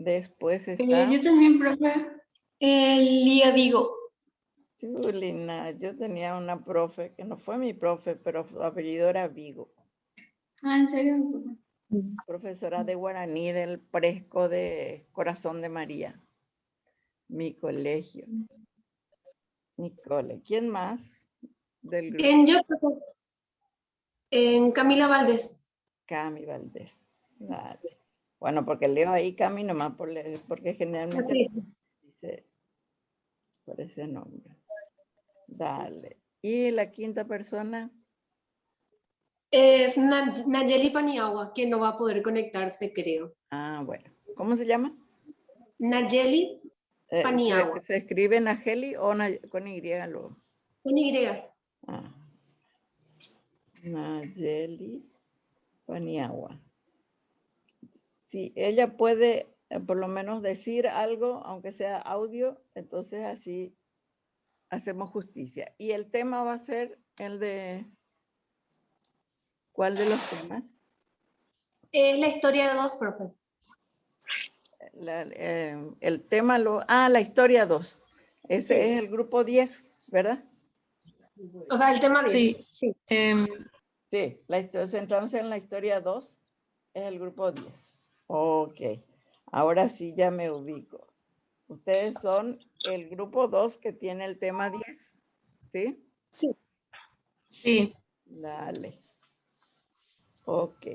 Después está... Yo también, profe. Lía Vigo. Chulina, yo tenía una profe, que no fue mi profe, pero su apellido era Vigo. Ah, ¿en serio? Profesora de guaraní del Presco de Corazón de María. Mi colegio. Mi cole. ¿Quién más del grupo? En yo, profe. En Camila Valdés. Cami Valdés. Dale. Bueno, porque leo ahí Cami nomás porque generalmente dice por ese nombre. Dale. ¿Y la quinta persona? Es Nayeli Paniagua, que no va a poder conectarse, creo. Ah, bueno. ¿Cómo se llama? Nayeli Paniagua. ¿Se escribe Nageli o con Y luego? Con Y. Ah. Nayeli Paniagua. Si ella puede por lo menos decir algo, aunque sea audio, entonces así hacemos justicia. Y el tema va a ser el de... ¿Cuál de los temas? Es la historia de dos, profe. El tema la historia 2. Ese Sí. es el grupo 10, ¿verdad? O sea, el tema 10. Sí. Sí, centramos en la historia 2, es el grupo 10. Ok, ahora sí ya me ubico. Ustedes son el grupo 2 que tiene el tema 10, ¿sí? Sí. Sí. Dale. Ok.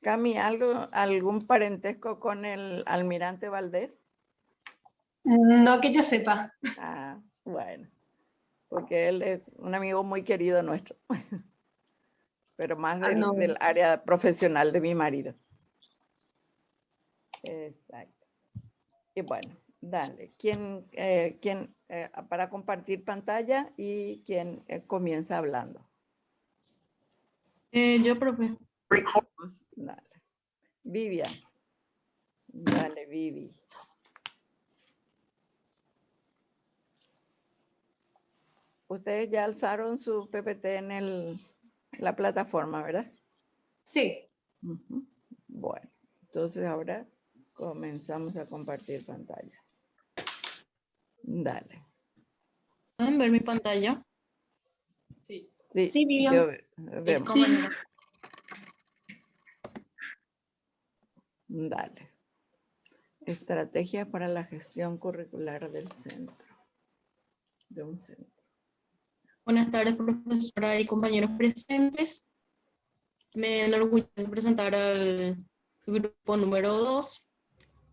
Cami, ¿algún parentesco con el almirante Valdés? No que yo sepa. Ah, bueno, porque él es un amigo muy querido nuestro, pero más del área profesional de mi marido. Exacto. Y bueno, dale. ¿Quién para compartir pantalla y quién comienza hablando? Yo, profe. Dale. Vivian. Dale, Vivi. Ustedes ya alzaron su PPT en la plataforma, ¿verdad? Sí. Bueno, entonces ahora comenzamos a compartir pantalla. Dale. ¿Pueden ver mi pantalla? Sí, Sí, Vivian. Vemos. Sí. Dale. Estrategia para la gestión curricular del centro. De un centro. Buenas tardes, profesora y compañeros presentes. Me enorgullece presentar al grupo número 2.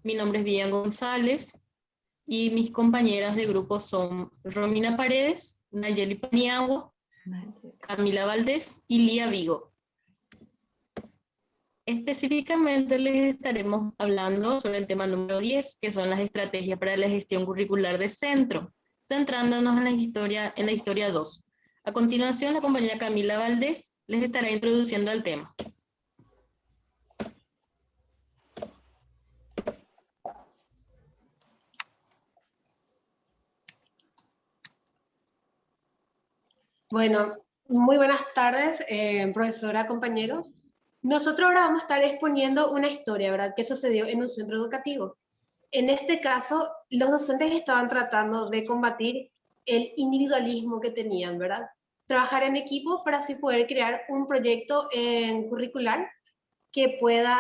Mi nombre es Vivian González y mis compañeras de grupo son Romina Paredes, Nayeli Paniagua, Camila Valdés y Lía Vigo. Específicamente les estaremos hablando sobre el tema número 10, que son las estrategias para la gestión curricular de centro, centrándonos en la historia 2. A continuación, la compañera Camila Valdés les estará introduciendo al tema. Bueno, muy buenas tardes, profesora, compañeros. Nosotros ahora vamos a estar exponiendo una historia, ¿verdad?, que sucedió en un centro educativo. En este caso, los docentes estaban tratando de combatir el individualismo que tenían, ¿verdad? Trabajar en equipo para así poder crear un proyecto curricular que pueda,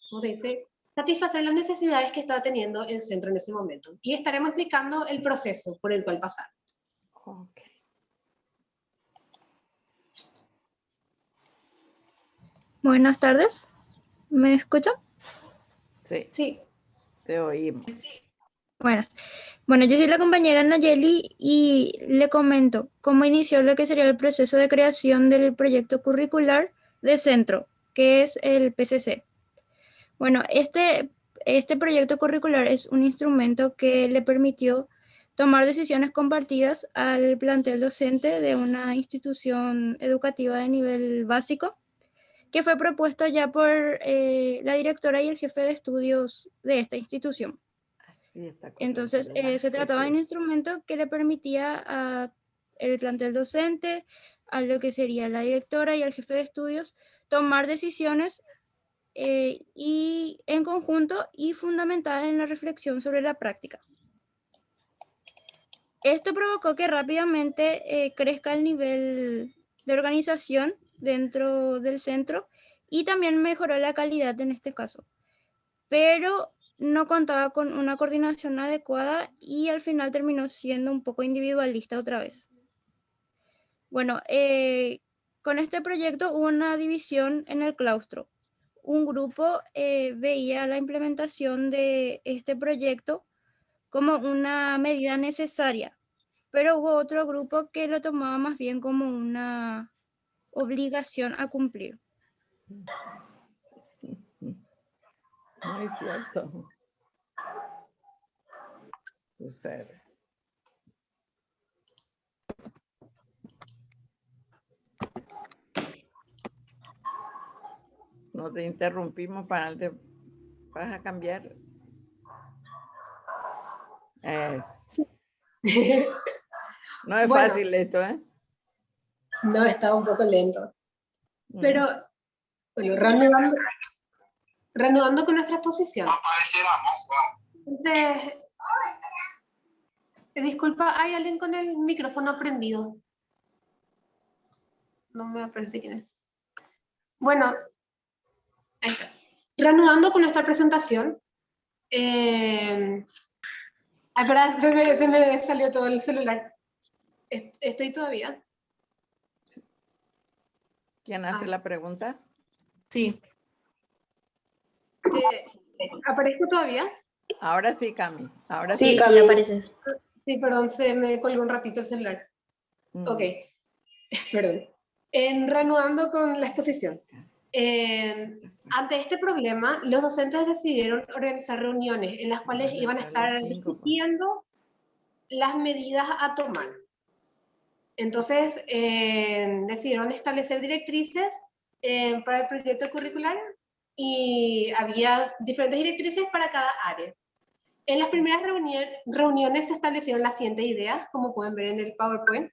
¿cómo se dice?, satisfacer las necesidades que estaba teniendo el centro en ese momento. Y estaremos explicando el proceso por el cual pasar. Ok. Buenas tardes, ¿me escuchan? Sí. Sí. Te oímos. Buenas. Bueno, yo soy la compañera Nayeli y le comento cómo inició lo que sería el proceso de creación del proyecto curricular de centro, que es el PCC. Bueno, este proyecto curricular es un instrumento que le permitió tomar decisiones compartidas al plantel docente de una institución educativa de nivel básico, que fue propuesto ya por la directora y el jefe de estudios de esta institución. Sí, está correcto. Entonces, se trataba de un instrumento que le permitía al plantel docente, a lo que sería la directora y al jefe de estudios, tomar decisiones y en conjunto y fundamentada en la reflexión sobre la práctica. Esto provocó que rápidamente crezca el nivel de organización dentro del centro y también mejoró la calidad en este caso. Pero no contaba con una coordinación adecuada y al final terminó siendo un poco individualista otra vez. Bueno, con este proyecto hubo una división en el claustro. Un grupo veía la implementación de este proyecto como una medida necesaria, pero hubo otro grupo que lo tomaba más bien como una obligación a cumplir. Muy cierto. Sucede. No te interrumpimos para ¿vas a cambiar? Sí. No es Bueno, fácil esto, ¿eh? no, estaba un poco lento. Pero, bueno, reanudando con nuestra exposición. Entonces, disculpa, ¿hay alguien con el micrófono prendido? No me aparece quién es. Bueno, ahí está. Reanudando con nuestra presentación. Espera, se me salió todo el celular. ¿Estoy todavía? ¿Quién hace la pregunta? Sí. ¿Aparezco todavía? Ahora sí, Cami. Ahora Sí, sí. Cami, apareces. Sí, perdón, se me colgó un ratito el celular. Ok, perdón. Reanudando con la exposición. Ante este problema, los docentes decidieron organizar reuniones en las cuales iban a estar discutiendo las medidas a tomar. Entonces, decidieron establecer directrices para el proyecto curricular y había diferentes directrices para cada área. En las primeras reuniones se establecieron las siguientes ideas, como pueden ver en el PowerPoint,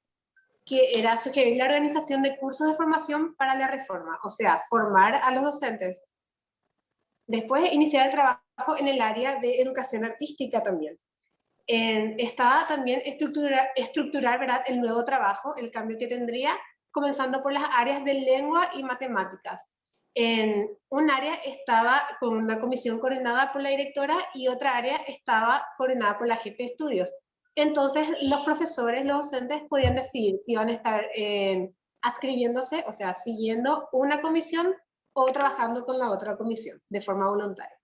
que era sugerir la organización de cursos de formación para la reforma, o sea, formar a los docentes. Después, iniciar el trabajo en el área de educación artística también. Estaba también estructurar, ¿verdad?, el nuevo trabajo, el cambio que tendría, comenzando por las áreas de lengua y matemáticas. En un área estaba con una comisión coordinada por la directora y otra área estaba coordinada por la jefe de estudios. Entonces, los profesores, los docentes podían decidir si iban a estar adscribiéndose, o sea, siguiendo una comisión o trabajando con la otra comisión de forma voluntaria.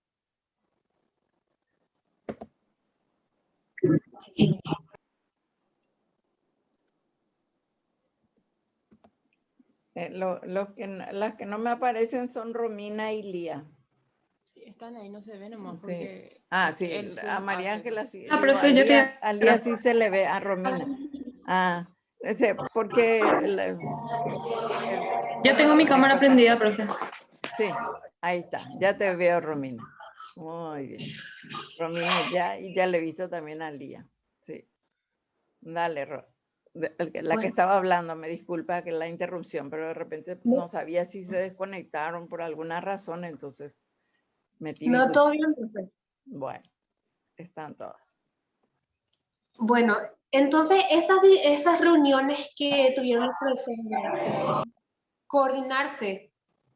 Las que no me aparecen son Romina y Lía. Sí, están ahí, no se ven nomás Sí. porque... Sí, a María Ángela sí. Ah, Digo, profe, yo te... a Lía sí se le ve, a Romina. Porque... Ya tengo mi cámara prendida, profe. Sí, ahí está. Ya te veo, Romina. Muy bien. Romina ya, y ya le he visto también a Lía. Sí. Dale, la que estaba hablando, me disculpa que la interrupción, pero de repente no sabía si se desconectaron por alguna razón, entonces metí mi No, todo bien, profe. Bueno, están todas. Bueno, entonces esas reuniones que tuvieron los profesores, coordinarse,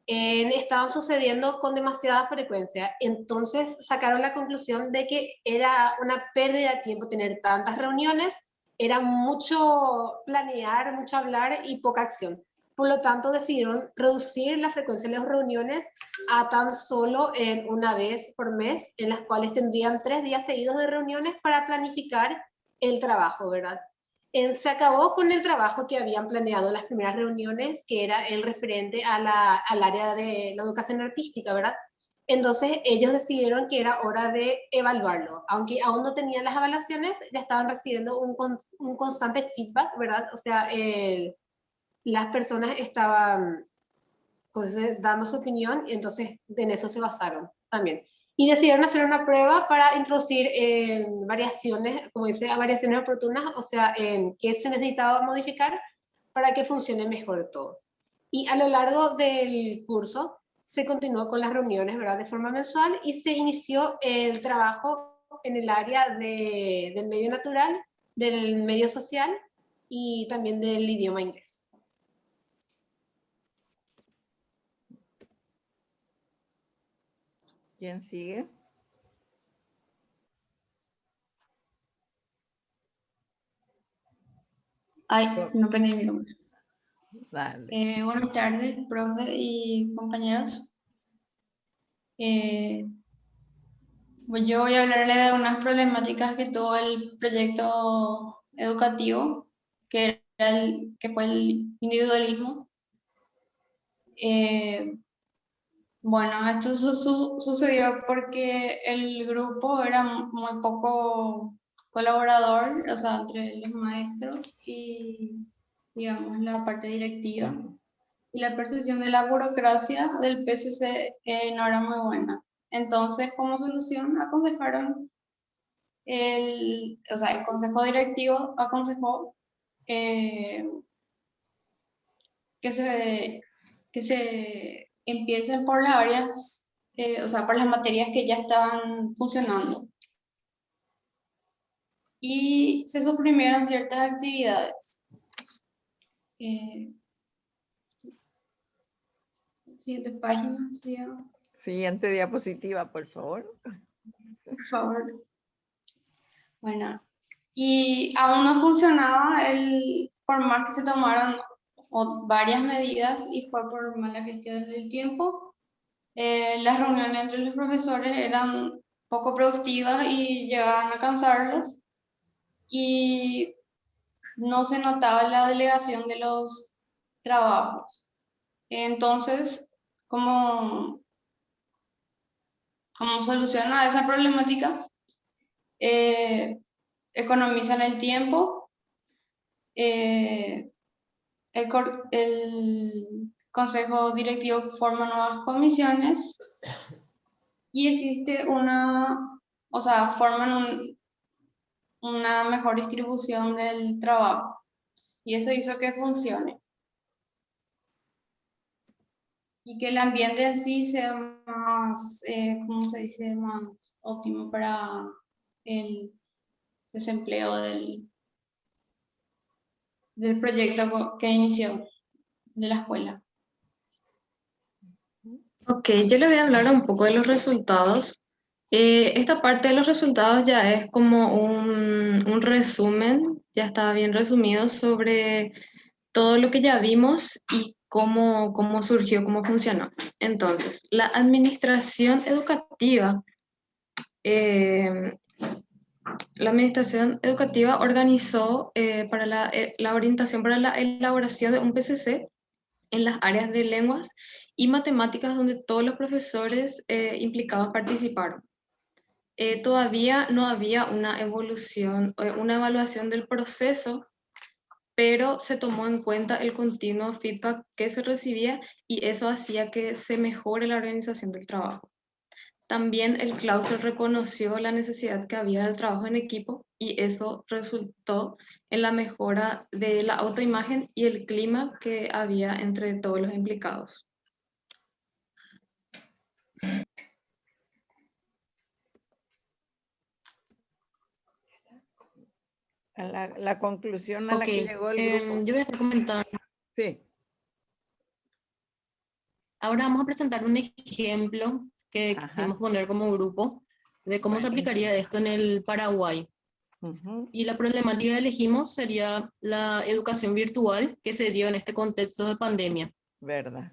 estaban sucediendo con demasiada frecuencia. Entonces sacaron la conclusión de que era una pérdida de tiempo tener tantas reuniones, era mucho planear, mucho hablar y poca acción. Por lo tanto, decidieron reducir la frecuencia de las reuniones a tan solo una vez por mes, en las cuales tendrían 3 días seguidos de reuniones para planificar el trabajo, ¿verdad? Se acabó con el trabajo que habían planeado en las primeras reuniones, que era el referente al área de la educación artística, ¿verdad? Entonces ellos decidieron que era hora de evaluarlo, aunque aún no tenían las evaluaciones, ya estaban recibiendo un constante feedback, ¿verdad? O sea, las personas estaban pues, dando su opinión, y entonces en eso se basaron también. Y decidieron hacer una prueba para introducir variaciones, como dice, variaciones oportunas, o sea, en qué se necesitaba modificar para que funcione mejor todo. Y a lo largo del curso se continuó con las reuniones, ¿verdad? De forma mensual y se inició el trabajo en el área del medio natural, del medio social y también del idioma inglés. ¿Quién sigue? Ay, no aprendí mi nombre. Dale. Buenas tardes, profe y compañeros. Pues yo voy a hablarle de unas problemáticas que tuvo el proyecto educativo, que fue el individualismo. Bueno, esto sucedió porque el grupo era muy poco colaborador, o sea, entre los maestros y, digamos, la parte directiva. Y la percepción de la burocracia del PCC no era muy buena. Entonces, como solución, aconsejaron, el consejo directivo aconsejó que se empiecen por las áreas, por las materias que ya estaban funcionando. Y se suprimieron ciertas actividades. Siguiente página, Siguiente diapositiva, por favor. por favor. Bueno, y aún no funcionaba por más que se tomaron varias medidas y fue por mala gestión del tiempo. Las reuniones entre los profesores eran poco productivas y llegaban a cansarlos y no se notaba la delegación de los trabajos. Entonces, como solución a esa problemática, economizan el tiempo, el consejo directivo forma nuevas comisiones y existe forman una mejor distribución del trabajo y eso hizo que funcione y que el ambiente en sí sea más, más óptimo para el desempleo del proyecto que inició de la escuela. Ok, yo le voy a hablar un poco de los resultados. Esta parte de los resultados ya es como un resumen, ya está bien resumido sobre todo lo que ya vimos y cómo surgió, cómo funcionó. Entonces, la administración educativa organizó para la orientación para la elaboración de un PCC en las áreas de lenguas y matemáticas donde todos los profesores implicados participaron. Todavía no había una evaluación del proceso, pero se tomó en cuenta el continuo feedback que se recibía y eso hacía que se mejore la organización del trabajo. También el claustro reconoció la necesidad que había del trabajo en equipo y eso resultó en la mejora de la autoimagen y el clima que había entre todos los implicados. La conclusión a la que llegó el grupo. Yo voy a estar comentando. Sí. Ahora vamos a presentar un ejemplo que quisimos poner como grupo de cómo se aplicaría esto en el Paraguay. Y la problemática que elegimos sería la educación virtual que se dio en este contexto de pandemia. ¿Verdad?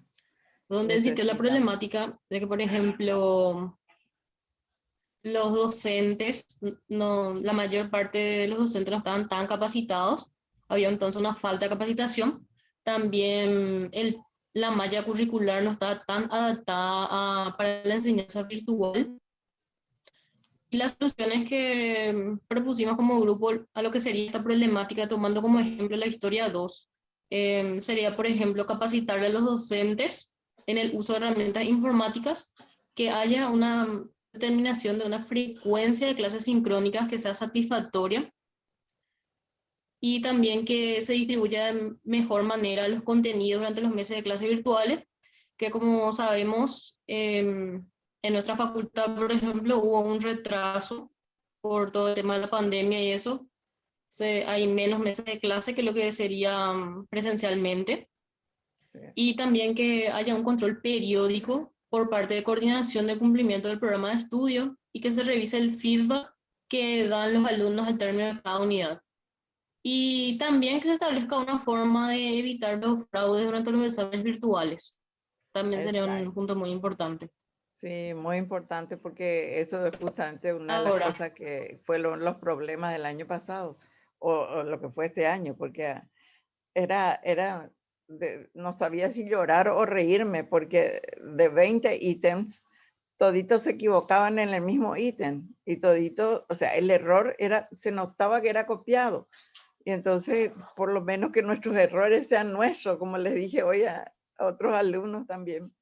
Donde existió la problemática de que, por ejemplo, los docentes, la mayor parte de los docentes no estaban tan capacitados, había entonces una falta de capacitación. También la malla curricular no estaba tan adaptada para la enseñanza virtual. Y las soluciones que propusimos como grupo a lo que sería esta problemática, tomando como ejemplo la historia 2, sería, por ejemplo, capacitar a los docentes en el uso de herramientas informáticas, que haya una determinación de una frecuencia de clases sincrónicas que sea satisfactoria y también que se distribuya de mejor manera los contenidos durante los meses de clases virtuales que como sabemos, en nuestra facultad, por ejemplo, hubo un retraso por todo el tema de la pandemia y eso. Hay menos meses de clase que lo que sería presencialmente. Sí. Y también que haya un control periódico por parte de coordinación de cumplimiento del programa de estudio y que se revise el feedback que dan los alumnos al término de cada unidad. Y también que se establezca una forma de evitar los fraudes durante los exámenes virtuales. También sería Exacto. un punto muy importante. Sí, muy importante porque eso es justamente una de las Ahora. cosas que fueron los problemas del año pasado o lo que fue este año, porque no sabía si llorar o reírme porque de 20 ítems, toditos se equivocaban en el mismo ítem y todito, o sea, el error se notaba que era copiado. Y entonces, por lo menos que nuestros errores sean nuestros, como les dije hoy a otros alumnos también.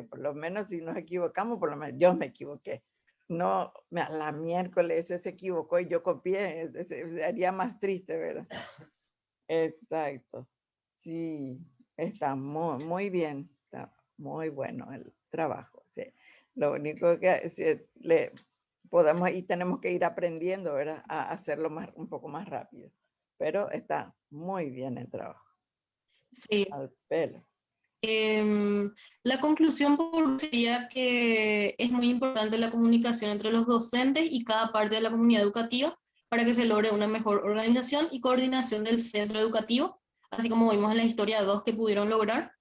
Por lo menos si nos equivocamos, por lo menos yo me equivoqué. No, la miércoles ese se equivocó y yo copié, sería más triste, ¿verdad? Exacto. Sí, está muy, muy bien, está muy bueno el trabajo. Sí. Lo único que podemos y tenemos que ir aprendiendo, ¿verdad? A hacerlo un poco más rápido. Pero está muy bien el trabajo. Sí. Al pelo. La conclusión sería que es muy importante la comunicación entre los docentes y cada parte de la comunidad educativa para que se logre una mejor organización y coordinación del centro educativo, así como vimos en la historia 2 que pudieron lograr,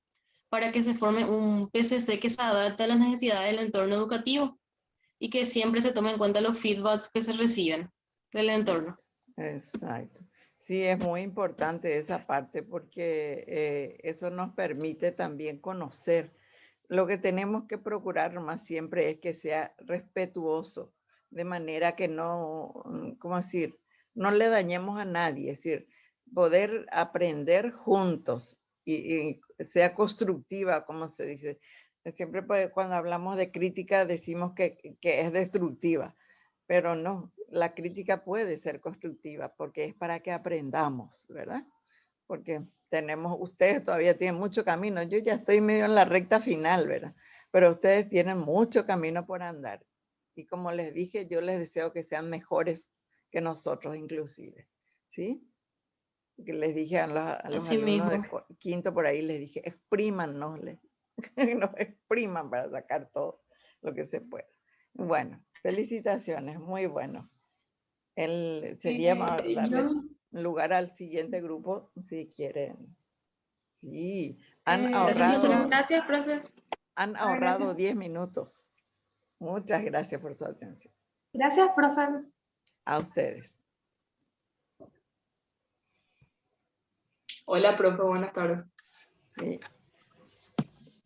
para que se forme un PCC que se adapte a las necesidades del entorno educativo y que siempre se tomen en cuenta los feedbacks que se reciben del entorno. Exacto. Sí, es muy importante esa parte porque eso nos permite también conocer. Lo que tenemos que procurar más siempre es que sea respetuoso, de manera que no, ¿cómo decir? No le dañemos a nadie, es decir, poder aprender juntos y sea constructiva, como se dice. Siempre cuando hablamos de crítica decimos que es destructiva, pero no, la crítica puede ser constructiva porque es para que aprendamos, ¿verdad? Porque ustedes todavía tienen mucho camino. Yo ya estoy medio en la recta final, ¿verdad? Pero ustedes tienen mucho camino por andar. Y como les dije, yo les deseo que sean mejores que nosotros inclusive, ¿sí? Que les dije a los Así alumnos de mismo. quinto por ahí, les dije, exprímanos, nos expriman para sacar todo lo que se pueda. Bueno, felicitaciones, muy bueno. Sería darle lugar al siguiente grupo si quieren. Sí, han ahorrado, Gracias, profe. han ahorrado 10 minutos. Muchas gracias por su atención. Gracias, profe. A ustedes. Hola, profe, buenas tardes. Sí.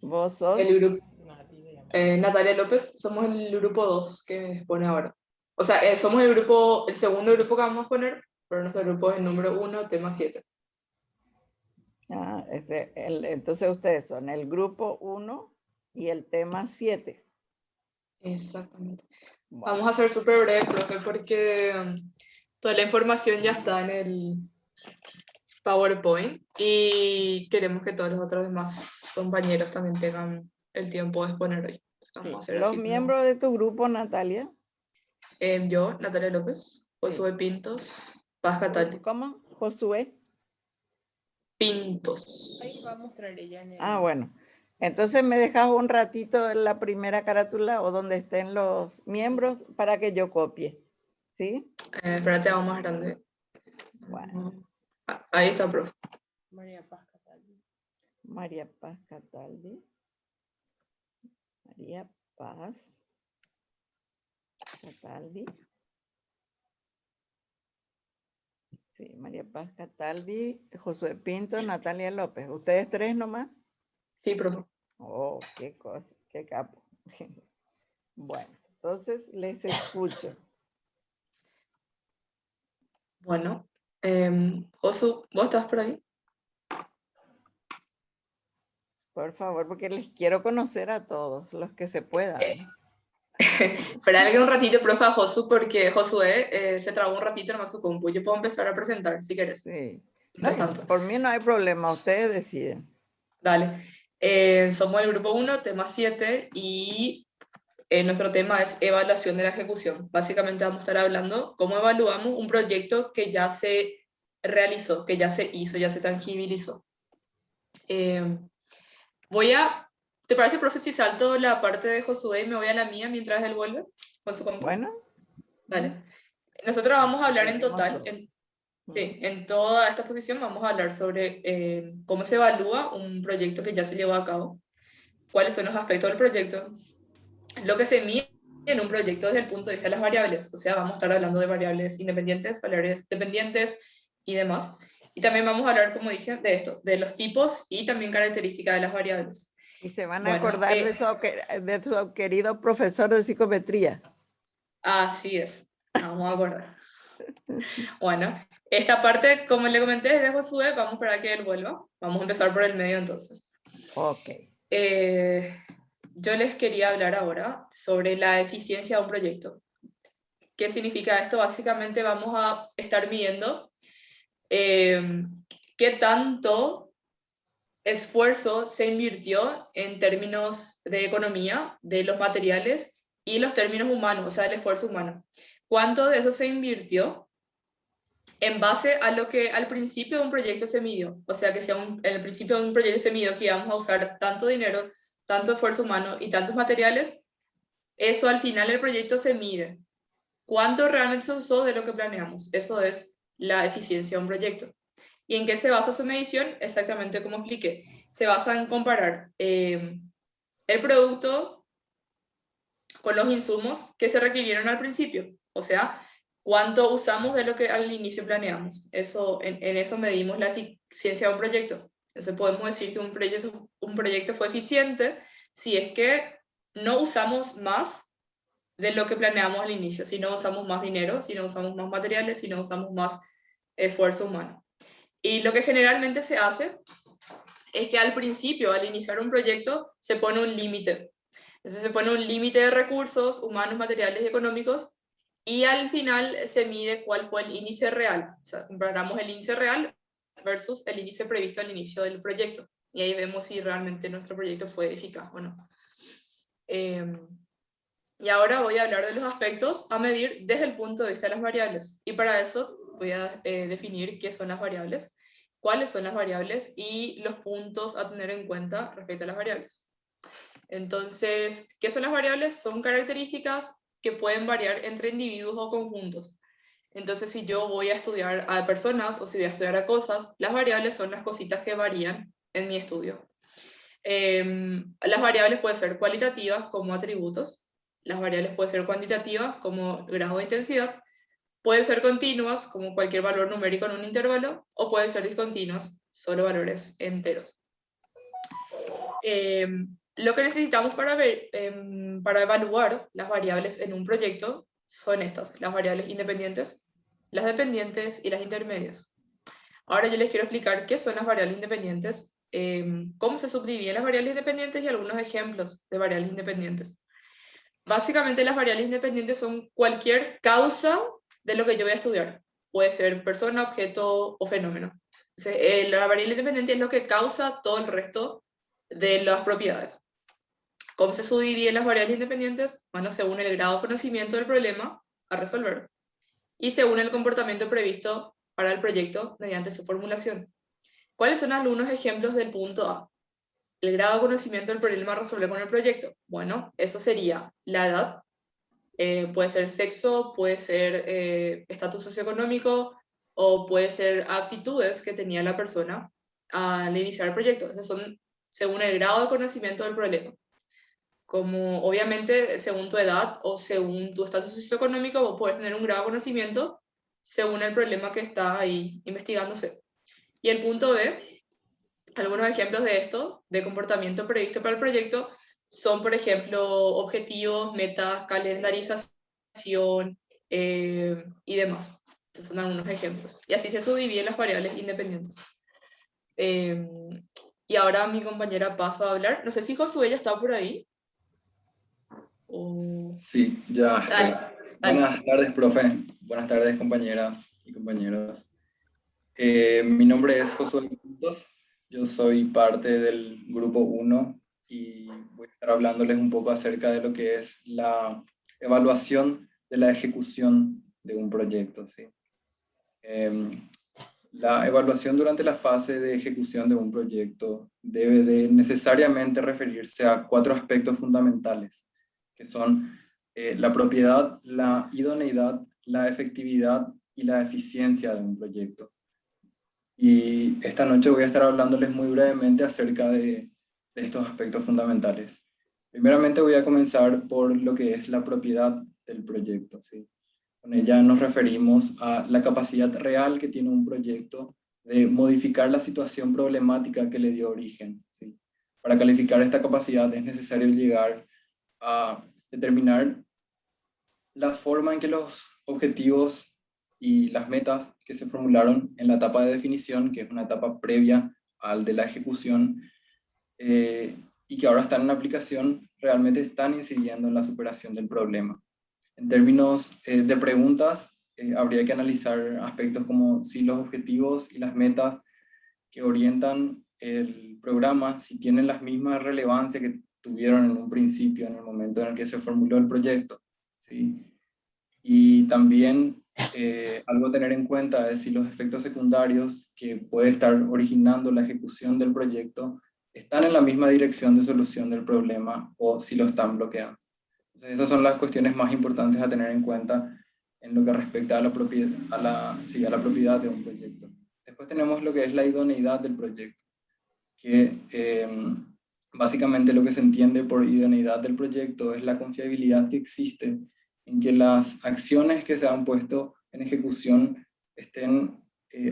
Vos sos El grupo, Natalia López, somos el grupo 2 que pone ahora. O sea, somos el segundo grupo que vamos a poner, pero nuestro grupo es el número 1, tema 7. entonces ustedes son el grupo 1 y el tema 7. Exactamente. Bueno. Vamos a ser súper breve, profe, porque toda la información ya está en el PowerPoint y queremos que todos los otros demás compañeros también tengan el tiempo de exponer hoy. Vamos a hacer Los así miembros de tu grupo, Natalia. Yo, Natalia López, Josué Sí. Pintos, Paz Cataldi. ¿Cómo? Josué Pintos. Ahí va a mostrar ella en el... bueno. Entonces me dejas un ratito en la primera carátula o donde estén los miembros para que yo copie. ¿Sí? Espérate, vamos más grande. Bueno. Ahí está, profe. María Paz Cataldi. María Paz Cataldi. María Paz Cataldi. Sí, María Paz Cataldi, Josué Pinto, Natalia López. ¿Ustedes tres nomás? Sí, profe. Oh, qué cosa, qué capo. Bueno, entonces les escucho. Bueno, Josu, ¿vos estás por ahí? Por favor, porque les quiero conocer a todos los que se puedan. Esperale un ratito, profe, a Josu, porque Josué se trabó un ratito nomás su compu. Yo puedo empezar a presentar, si querés. Sí. Mientras No, tanto. por mí no hay problema, ustedes deciden. Dale. Somos el grupo 1, tema 7, y nuestro tema es evaluación de la ejecución. Básicamente vamos a estar hablando cómo evaluamos un proyecto que ya se realizó, que ya se hizo, ya se tangibilizó. ¿Te parece, profe, si salto la parte de Josué y me voy a la mía mientras él vuelve con su compu? Bueno. Dale. Nosotros vamos a hablar en Tenemos total, todo. sí, en toda esta exposición vamos a hablar sobre cómo se evalúa un proyecto que ya se llevó a cabo, cuáles son los aspectos del proyecto, lo que se mide en un proyecto desde el punto de vista de las variables, o sea, vamos a estar hablando de variables independientes, variables dependientes y demás. Y también vamos a hablar, como dije, de esto, de los tipos y también características de las variables. Y se van a acordar de su querido profesor de psicometría. Así es, vamos a acordar. Bueno, esta parte, como le comenté, es de Josué, vamos para que él vuelva. Vamos a empezar por el medio entonces. Ok. Yo les quería hablar ahora sobre la eficiencia de un proyecto. ¿Qué significa esto? Básicamente vamos a estar midiendo qué tanto esfuerzo se invirtió en términos de economía, de los materiales y los términos humanos, o sea, el esfuerzo humano. ¿Cuánto de eso se invirtió en base a lo que al principio de un proyecto se midió? O sea, que si en el principio de un proyecto se midió que íbamos a usar tanto dinero, tanto esfuerzo humano y tantos materiales, eso al final del proyecto se mide. ¿Cuánto realmente se usó de lo que planeamos? Eso es la eficiencia de un proyecto. ¿Y en qué se basa su medición? Exactamente como expliqué. Se basa en comparar el producto con los insumos que se requirieron al principio. O sea, cuánto usamos de lo que al inicio planeamos. En eso medimos la eficiencia de un proyecto. Entonces podemos decir que un proyecto fue eficiente si es que no usamos más de lo que planeamos al inicio, si no usamos más dinero, si no usamos más materiales, si no usamos más esfuerzo humano. Y lo que generalmente se hace es que al principio, al iniciar un proyecto, se pone un límite. Entonces se pone un límite de recursos humanos, materiales y económicos, y al final se mide cuál fue el índice real. O sea, comparamos el índice real versus el índice previsto al inicio del proyecto. Y ahí vemos si realmente nuestro proyecto fue eficaz o no. Y ahora voy a hablar de los aspectos a medir desde el punto de vista de las variables. Y para eso voy a definir qué son las variables, cuáles son las variables y los puntos a tener en cuenta respecto a las variables. Entonces, ¿qué son las variables? Son características que pueden variar entre individuos o conjuntos. Entonces, si yo voy a estudiar a personas o si voy a estudiar a cosas, las variables son las cositas que varían en mi estudio. Las variables pueden ser cualitativas como atributos, las variables pueden ser cuantitativas como grado de intensidad, pueden ser continuas como cualquier valor numérico en un intervalo, o pueden ser discontinuas, solo valores enteros. Lo que necesitamos para evaluar las variables en un proyecto son estas, las variables independientes, las dependientes y las intermedias. Ahora yo les quiero explicar qué son las variables independientes, cómo se subdividen las variables independientes y algunos ejemplos de variables independientes. Básicamente las variables independientes son cualquier causa de lo que yo voy a estudiar. Puede ser persona, objeto o fenómeno. Entonces, la variable independiente es lo que causa todo el resto de las propiedades. ¿Cómo se subdividen las variables independientes? Bueno, según el grado de conocimiento del problema a resolver y según el comportamiento previsto para el proyecto mediante su formulación. ¿Cuáles son algunos ejemplos del punto A? El grado de conocimiento del problema a resolver con el proyecto. Bueno, eso sería la edad, puede ser sexo, puede ser estatus socioeconómico o puede ser actitudes que tenía la persona al iniciar el proyecto. Esos son según el grado de conocimiento del problema. Como obviamente según tu edad o según tu estatus socioeconómico vos puedes tener un grado de conocimiento según el problema que está ahí investigándose. Y el punto B, algunos ejemplos de esto, de comportamiento previsto para el proyecto, son, por ejemplo, objetivos, metas, calendarización y demás. Estos son algunos ejemplos. Y así se subdividen las variables independientes. Y ahora mi compañera paso a hablar. No sé si Josué ya está por ahí. Sí, ya estoy. Dale. Buenas tardes, profe. Buenas tardes, compañeras y compañeros. Mi nombre es Josué Pintos. Yo soy parte del grupo 1 y voy a estar hablándoles un poco acerca de lo que es la evaluación de la ejecución de un proyecto, ¿sí? La evaluación durante la fase de ejecución de un proyecto debe de necesariamente referirse a 4 aspectos fundamentales, que son la propiedad, la idoneidad, la efectividad y la eficiencia de un proyecto. Y esta noche voy a estar hablándoles muy brevemente acerca de estos aspectos fundamentales. Primeramente voy a comenzar por lo que es la propiedad del proyecto, ¿sí? Con ella nos referimos a la capacidad real que tiene un proyecto de modificar la situación problemática que le dio origen, ¿sí? Para calificar esta capacidad es necesario llegar a determinar la forma en que los objetivos y las metas que se formularon en la etapa de definición, que es una etapa previa al de la ejecución, y que ahora están en aplicación, realmente están incidiendo en la superación del problema. En términos de preguntas, habría que analizar aspectos como si los objetivos y las metas que orientan el programa, si tienen la misma relevancia que tuvieron en un principio, en el momento en el que se formuló el proyecto, ¿sí? Y también algo a tener en cuenta es si los efectos secundarios que puede estar originando la ejecución del proyecto están en la misma dirección de solución del problema o si lo están bloqueando. Entonces, esas son las cuestiones más importantes a tener en cuenta en lo que respecta a la propiedad, a la propiedad de un proyecto. Después tenemos lo que es la idoneidad del proyecto, que básicamente lo que se entiende por idoneidad del proyecto es la confiabilidad que existe en que las acciones que se han puesto en ejecución estén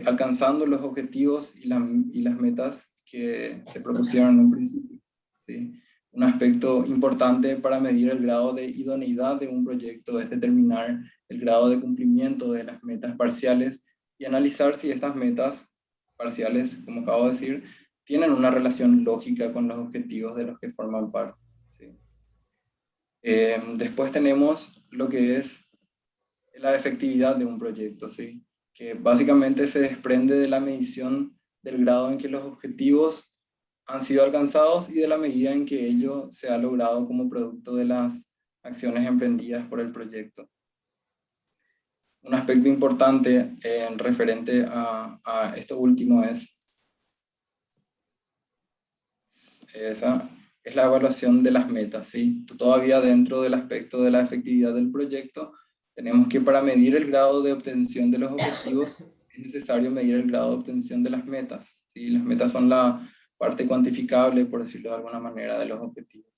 alcanzando los objetivos y las metas que se propusieron en un principio, ¿sí? Un aspecto importante para medir el grado de idoneidad de un proyecto es determinar el grado de cumplimiento de las metas parciales y analizar si estas metas parciales, como acabo de decir, tienen una relación lógica con los objetivos de los que forman parte, ¿sí? Después tenemos lo que es la efectividad de un proyecto, ¿sí? Que básicamente se desprende de la medición del grado en que los objetivos han sido alcanzados y de la medida en que ello se ha logrado como producto de las acciones emprendidas por el proyecto. Un aspecto importante referente a esto último es la evaluación de las metas, ¿sí? Todavía dentro del aspecto de la efectividad del proyecto, tenemos que para medir el grado de obtención de los objetivos, es necesario medir el grado de obtención de las metas, ¿sí? Las metas son la parte cuantificable, por decirlo de alguna manera, de los objetivos.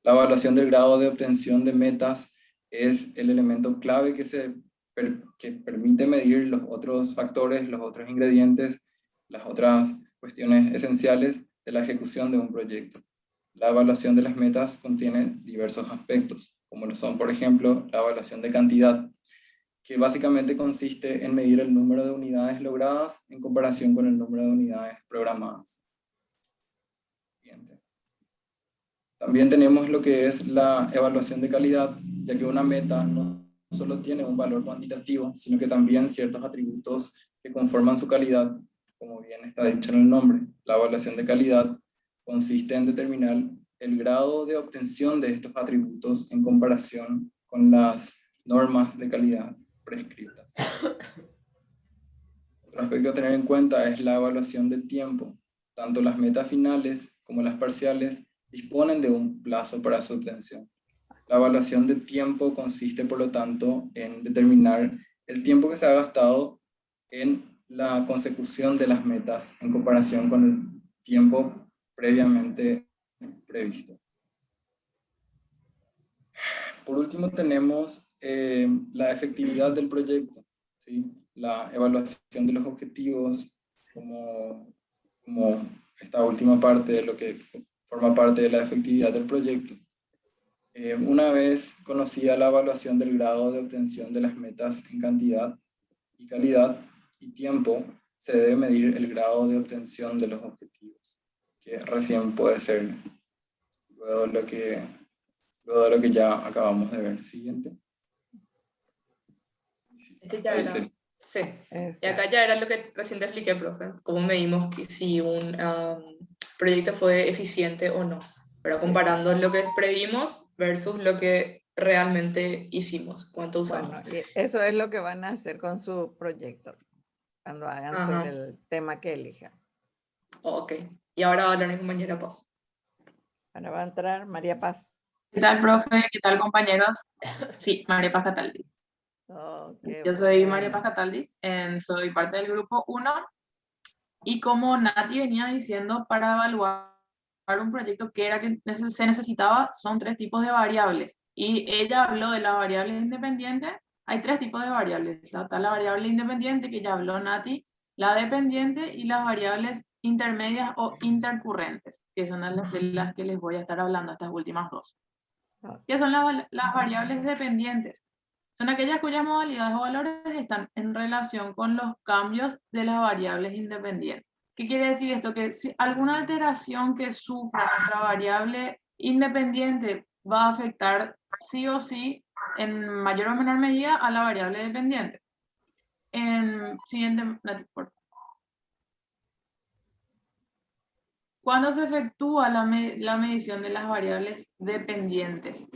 La evaluación del grado de obtención de metas es el elemento clave que permite medir los otros factores, los otros ingredientes, las otras cuestiones esenciales de la ejecución de un proyecto. La evaluación de las metas contiene diversos aspectos, como lo son, por ejemplo, la evaluación de cantidad, que básicamente consiste en medir el número de unidades logradas en comparación con el número de unidades programadas. Siguiente. También tenemos lo que es la evaluación de calidad, ya que una meta no solo tiene un valor cuantitativo, sino que también ciertos atributos que conforman su calidad, como bien está dicho en el nombre. La evaluación de calidad consiste en determinar el grado de obtención de estos atributos en comparación con las normas de calidad prescritas. Otro aspecto a tener en cuenta es la evaluación del tiempo. Tanto las metas finales como las parciales disponen de un plazo para su obtención. La evaluación de tiempo consiste, por lo tanto, en determinar el tiempo que se ha gastado en la consecución de las metas en comparación con el tiempo previamente previsto. Por último tenemos la efectividad del proyecto, ¿sí? La evaluación de los objetivos como esta última parte de lo que forma parte de la efectividad del proyecto. Una vez conocida la evaluación del grado de obtención de las metas en cantidad y calidad y tiempo, se debe medir el grado de obtención de los objetivos, que recién puede ser luego de lo que ya acabamos de ver. Siguiente. Este ya era. Sí, y Exacto. acá ya era lo que recién te expliqué, profe, cómo medimos que si un proyecto fue eficiente o no, pero comparando lo que previmos versus lo que realmente hicimos, cuánto usamos. Bueno, y eso es lo que van a hacer con su proyecto, cuando hagan sobre Ajá. el tema que elijan. Ok, y ahora va a hablar mi compañera Paz. Ahora va a entrar María Paz. ¿Qué tal, profe? ¿Qué tal, compañeros? Sí, María Paz Cataldi. Oh, qué Yo soy María bueno. Paz Cataldi, soy parte del grupo 1 y como Nati venía diciendo, para evaluar un proyecto que era que se necesitaba, son 3 tipos de variables. Y ella habló de las variables independientes. Hay 3 tipos de variables. Está la variable independiente, que ya habló Nati, la dependiente y las variables intermedias o intercurrentes, que son de las que les voy a estar hablando, estas últimas 2. ¿Qué son las variables dependientes? Son aquellas cuyas modalidades o valores están en relación con los cambios de las variables independientes. ¿Qué quiere decir esto? Que si alguna alteración que sufra nuestra variable independiente va a afectar sí o sí, en mayor o menor medida, a la variable dependiente. Siguiente, Nati, por favor. ¿Cuándo se efectúa la medición de las variables dependientes?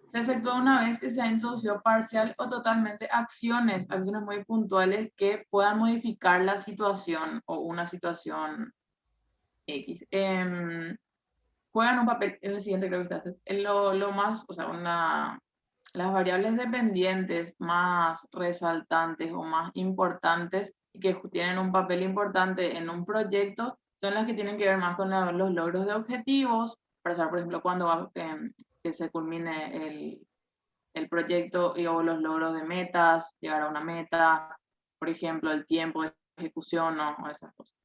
Se efectúa una vez que se ha introducido parcial o totalmente acciones muy puntuales que puedan modificar la situación o una situación X. Juegan un papel en el siguiente, creo que está. Lo más, o sea, las variables dependientes más resaltantes o más importantes y que tienen un papel importante en un proyecto son las que tienen que ver más con los logros de objetivos, para saber, por ejemplo, cuándo va que se culmine el proyecto o los logros de metas, llegar a una meta, por ejemplo, el tiempo de ejecución o esas cosas.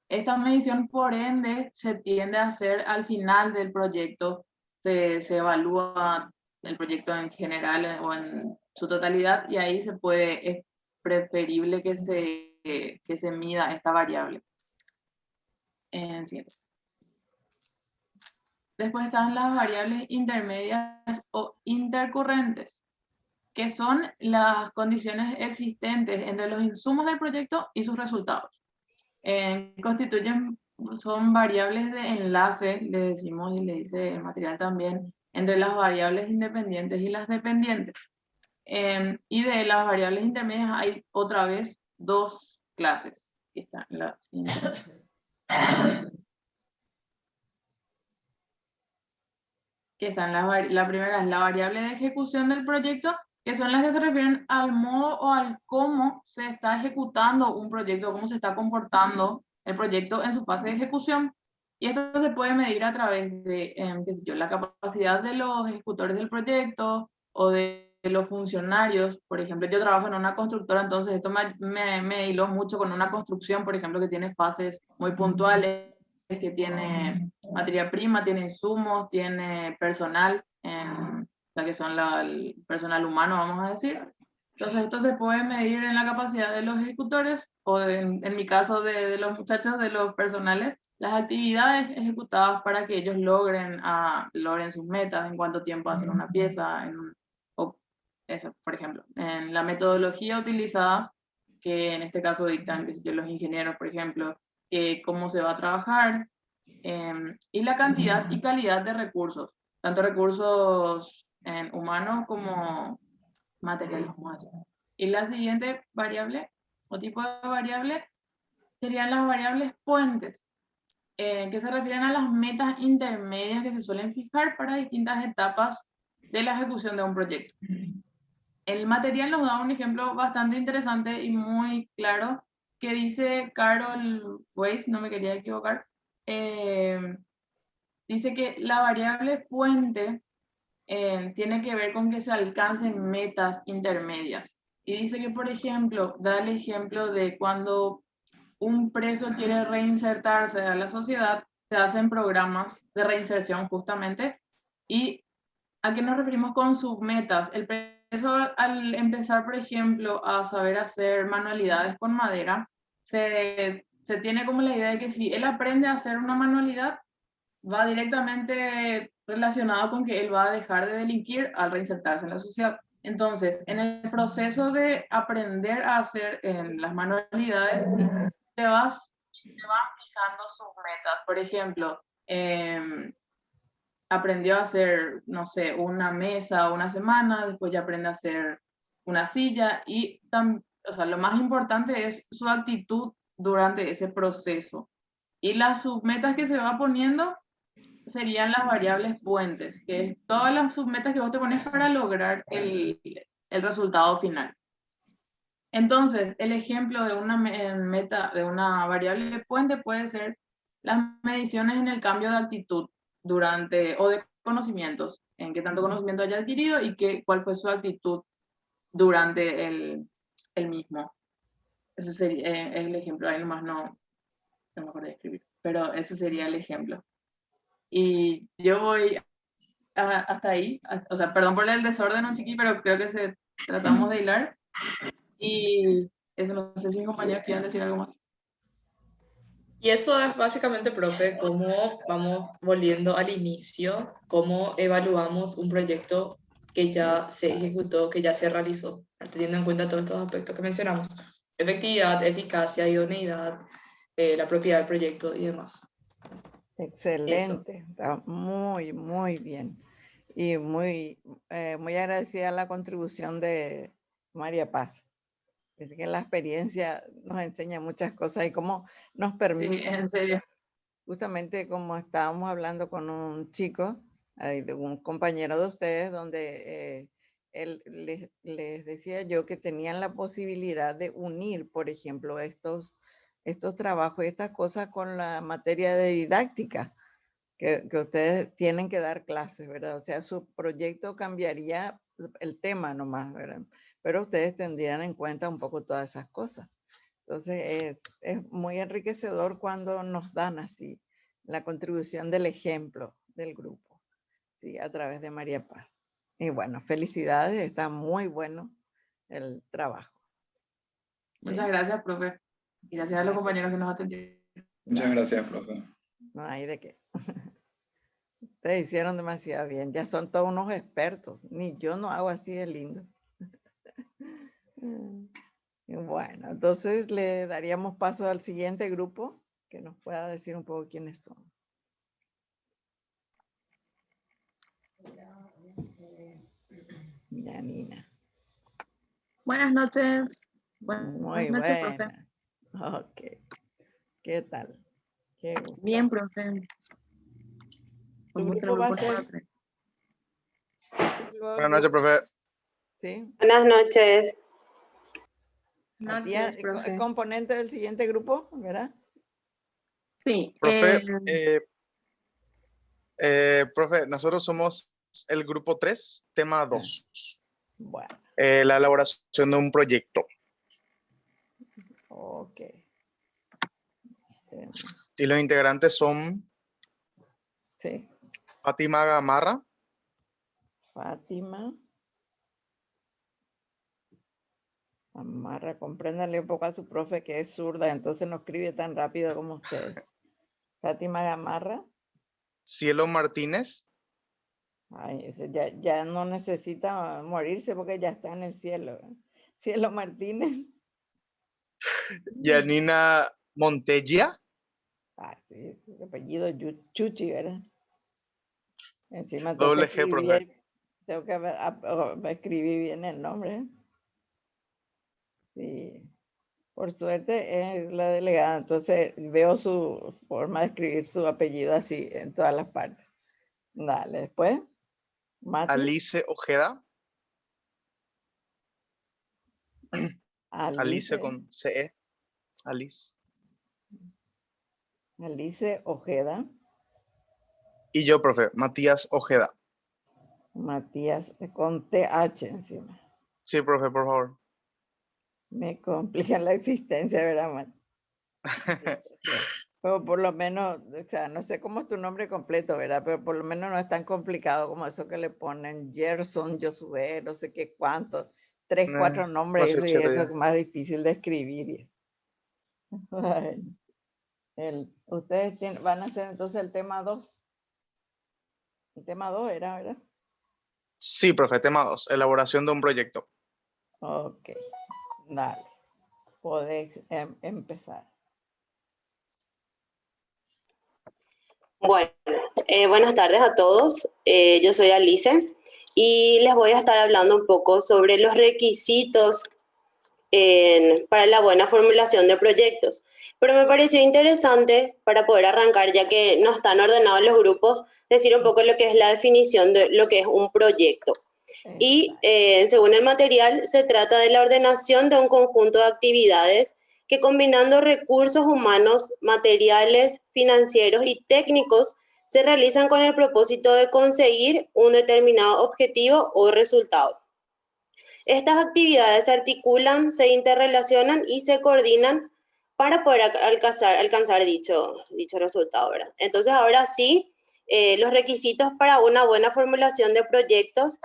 Esta medición, por ende, se tiende a hacer al final del proyecto, se evalúa el proyecto en general o en su totalidad y ahí es preferible que se mida esta variable. Siguiente. Después están las variables intermedias o intercurrentes, que son las condiciones existentes entre los insumos del proyecto y sus resultados. Son variables de enlace, le decimos y le dice el material también, entre las variables independientes y las dependientes. Y de las variables intermedias hay otra vez 2 clases. Que están la primera es la variable de ejecución del proyecto, que son las que se refieren al modo o al cómo se está ejecutando un proyecto, cómo se está comportando el proyecto en su fase de ejecución. Y esto se puede medir a través de la capacidad de los ejecutores del proyecto o de los funcionarios. Por ejemplo, yo trabajo en una constructora, entonces esto me hiló mucho con una construcción, por ejemplo, que tiene fases muy puntuales, que tiene materia prima, tiene insumos, tiene personal, la que son el personal humano, vamos a decir. Entonces esto se puede medir en la capacidad de los ejecutores o en mi caso de los muchachos, de los personales, las actividades ejecutadas para que ellos logren sus metas, en cuánto tiempo hacen una pieza, eso, por ejemplo. En la metodología utilizada, que en este caso dictan los ingenieros, por ejemplo, cómo se va a trabajar, y la cantidad y calidad de recursos, tanto recursos humanos como materiales. Y la siguiente variable o tipo de variable serían las variables puentes, que se refieren a las metas intermedias que se suelen fijar para distintas etapas de la ejecución de un proyecto. El material nos da un ejemplo bastante interesante y muy claro que dice Carol Weiss, no me quería equivocar, dice que la variable puente tiene que ver con que se alcancen metas intermedias. Y dice que, por ejemplo, da el ejemplo de cuando un preso quiere reinsertarse a la sociedad, se hacen programas de reinserción justamente. ¿Y a qué nos referimos con submetas? El preso, al empezar, por ejemplo, a saber hacer manualidades con madera, se tiene como la idea de que si él aprende a hacer una manualidad, va directamente relacionado con que él va a dejar de delinquir al reinsertarse en la sociedad. Entonces, en el proceso de aprender a hacer en las manualidades, te vas fijando sus metas. Por ejemplo, aprendió a hacer, no sé, una mesa una semana, después ya aprende a hacer una silla y o sea, lo más importante es su actitud durante ese proceso. Y las submetas que se va poniendo serían las variables puentes, que es todas las submetas que vos te pones para lograr el resultado final. Entonces, el ejemplo de una meta, de una variable puente puede ser las mediciones en el cambio de actitud o de conocimientos, en qué tanto conocimiento haya adquirido y cuál fue su actitud durante el mismo. Ese sería el ejemplo, ahí nomás no me acuerdo de escribir, pero ese sería el ejemplo. Y yo voy hasta ahí, o sea, perdón por el desorden un chiqui, pero creo que tratamos de hilar. Y eso, no sé si mis compañeros quieren decir algo más. Y eso es básicamente, profe, cómo vamos volviendo al inicio, cómo evaluamos un proyecto que ya se ejecutó, que ya se realizó, teniendo en cuenta todos estos aspectos que mencionamos: efectividad, eficacia, idoneidad, la propiedad del proyecto y demás. Excelente, está muy, muy bien. Y muy, muy agradecida la contribución de María Paz. Es que la experiencia nos enseña muchas cosas y cómo nos permite, Sí, en serio. justamente como estábamos hablando con un chico, de un compañero de ustedes, donde él les decía yo que tenían la posibilidad de unir, por ejemplo, estos trabajos y estas cosas con la materia de didáctica, que ustedes tienen que dar clases, ¿verdad? O sea, su proyecto cambiaría el tema nomás, ¿verdad? Pero ustedes tendrían en cuenta un poco todas esas cosas. Entonces, es muy enriquecedor cuando nos dan así la contribución del ejemplo del grupo, ¿sí? A través de María Paz. Y bueno, felicidades, está muy bueno el trabajo. Muchas gracias, profe. Y gracias a los compañeros que nos atendieron. Muchas gracias, profe. No hay de qué. Ustedes hicieron demasiado bien, ya son todos unos expertos. Ni yo no hago así de lindo. Bueno, entonces le daríamos paso al siguiente grupo que nos pueda decir un poco quiénes son. Yanina. Buenas noches. Muy Buenas noches, profe. buena. Ok. ¿Qué tal? Qué gusto. Bien, profe. ¿Tu Somos el grupo va a grupo ser? número 3. Buenas noches, profe. Sí. Buenas noches. Matías, Noches, profe. es componente del siguiente grupo, ¿verdad? Sí. Profe, profe, nosotros somos el grupo 3, tema 2. Bueno, La elaboración de un proyecto. ok. Y los integrantes son Sí. Fátima Gamarra, Fátima. Amarra, compréndale un poco a su profe que es zurda, entonces no escribe tan rápido como ustedes. Fátima Gamarra. Cielo Martínez, Ay, ese ya no necesita morirse porque ya está en el cielo. Cielo Martínez. Yanina Montella, Ah, sí, su apellido Chuchi, ¿verdad? Encima tengo que doble G, profe. tengo que escribir bien el nombre. ¿Eh? Sí. Por suerte es la delegada, entonces veo su forma de escribir su apellido así en todas las partes. Dale, después. Mati. Alice Ojeda, Alice con CE, Alice. Alice Ojeda. Y yo, profe, Matías Ojeda. Matías con TH encima. Sí, profe, por favor. Me complica la existencia, ¿verdad, Mati? Pero por lo menos, o sea, no sé cómo es tu nombre completo, ¿verdad? Pero por lo menos no es tan complicado como eso que le ponen Gerson, Josué, no sé qué cuántos, 3, 4 nombres, no sé, y eso es ya. más difícil de escribir. Ustedes van a hacer entonces el tema 2. El tema 2 era, ¿verdad? Sí, profe, tema 2, elaboración de un proyecto. Ok, dale. Podés empezar. Bueno, buenas tardes a todos. Yo soy Alice y les voy a estar hablando un poco sobre los requisitos para la buena formulación de proyectos. Pero me pareció interesante para poder arrancar, ya que no están ordenados los grupos, decir un poco lo que es la definición de lo que es un proyecto. Y según el material, se trata de la ordenación de un conjunto de actividades que combinando recursos humanos, materiales, financieros y técnicos se realizan con el propósito de conseguir un determinado objetivo o resultado. Estas actividades se articulan, se interrelacionan y se coordinan para poder alcanzar dicho resultado, ¿verdad? Entonces, ahora sí, los requisitos para una buena formulación de proyectos,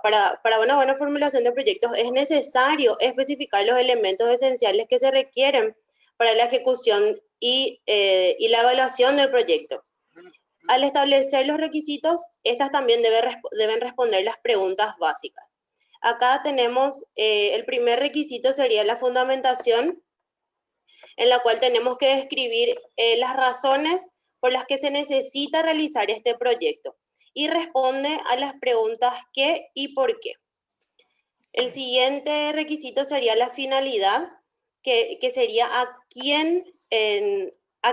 para una buena formulación de proyectos es necesario especificar los elementos esenciales que se requieren para la ejecución y la evaluación del proyecto. Al establecer los requisitos, estas también deben responder las preguntas básicas. Acá tenemos el primer requisito sería la fundamentación, en la cual tenemos que describir las razones por las que se necesita realizar este proyecto y responde a las preguntas qué y por qué. El siguiente requisito sería la finalidad, que sería a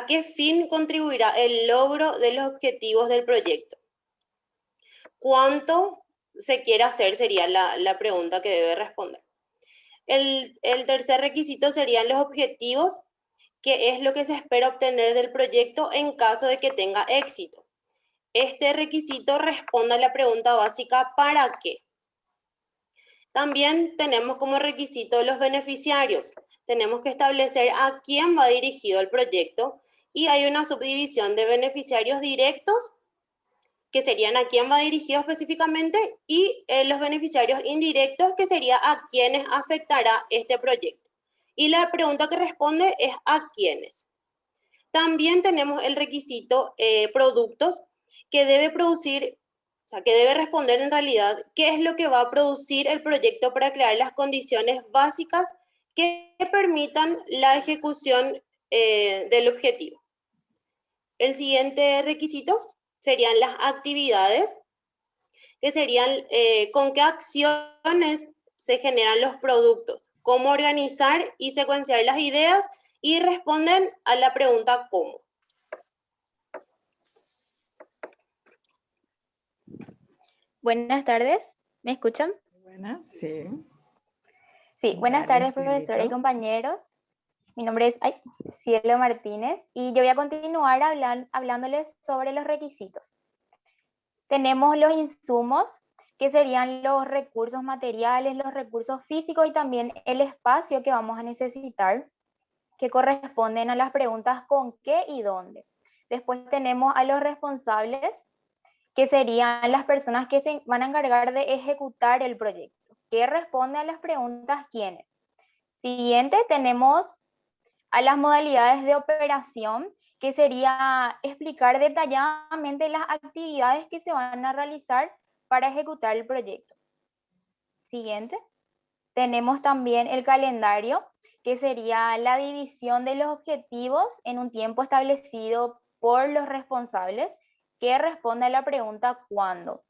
qué fin contribuirá el logro de los objetivos del proyecto. ¿Cuánto se quiere hacer? Sería la pregunta que debe responder. El tercer requisito serían los objetivos, que es lo que se espera obtener del proyecto en caso de que tenga éxito. Este requisito responde a la pregunta básica ¿para qué? También tenemos como requisito los beneficiarios. Tenemos que establecer a quién va dirigido el proyecto y hay una subdivisión de beneficiarios directos, que serían a quién va dirigido específicamente, y los beneficiarios indirectos, que sería a quiénes afectará este proyecto. Y la pregunta que responde es a quiénes. También tenemos el requisito productos, que debe responder en realidad qué es lo que va a producir el proyecto para crear las condiciones básicas que permitan la ejecución del objetivo. El siguiente requisito serían las actividades, que serían con qué acciones se generan los productos, cómo organizar y secuenciar las ideas, y responden a la pregunta ¿cómo? Buenas tardes, ¿me escuchan? Buenas, sí. Sí, buenas tardes, profesora y compañeros. Mi nombre es Cielo Martínez y yo voy a continuar hablándoles sobre los requisitos. Tenemos los insumos, que serían los recursos materiales, los recursos físicos y también el espacio que vamos a necesitar, que corresponden a las preguntas con qué y dónde. Después tenemos a los responsables, que serían las personas que se van a encargar de ejecutar el proyecto, que responde a las preguntas quiénes. Siguiente, tenemos a las modalidades de operación, que sería explicar detalladamente las actividades que se van a realizar para ejecutar el proyecto. Siguiente, tenemos también el calendario, que sería la división de los objetivos en un tiempo establecido por los responsables, que responde a la pregunta ¿cuándo?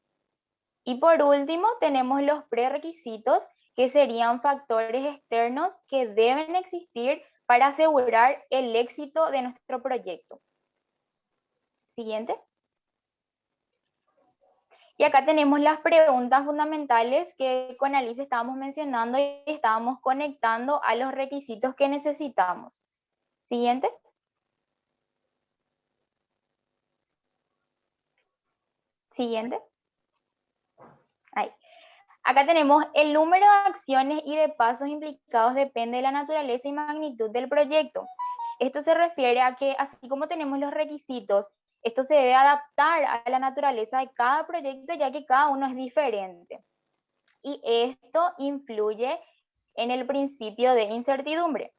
Y por último, tenemos los prerequisitos, que serían factores externos que deben existir para asegurar el éxito de nuestro proyecto. Siguiente. Y acá tenemos las preguntas fundamentales que con Alice estábamos mencionando y estábamos conectando a los requisitos que necesitamos. Siguiente. Siguiente. Ahí. Acá tenemos el número de acciones y de pasos implicados depende de la naturaleza y magnitud del proyecto. Esto se refiere a que así como tenemos los requisitos, esto se debe adaptar a la naturaleza de cada proyecto, ya que cada uno es diferente. Y esto influye en el principio de incertidumbre.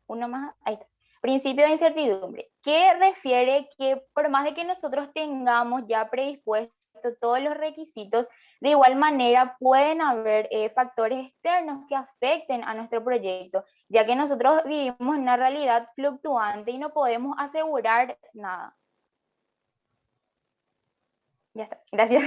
Uno más, ahí está. Principio de incertidumbre, que refiere que por más de que nosotros tengamos ya predispuesto todos los requisitos, de igual manera pueden haber factores externos que afecten a nuestro proyecto, ya que nosotros vivimos en una realidad fluctuante y no podemos asegurar nada. Ya está, gracias.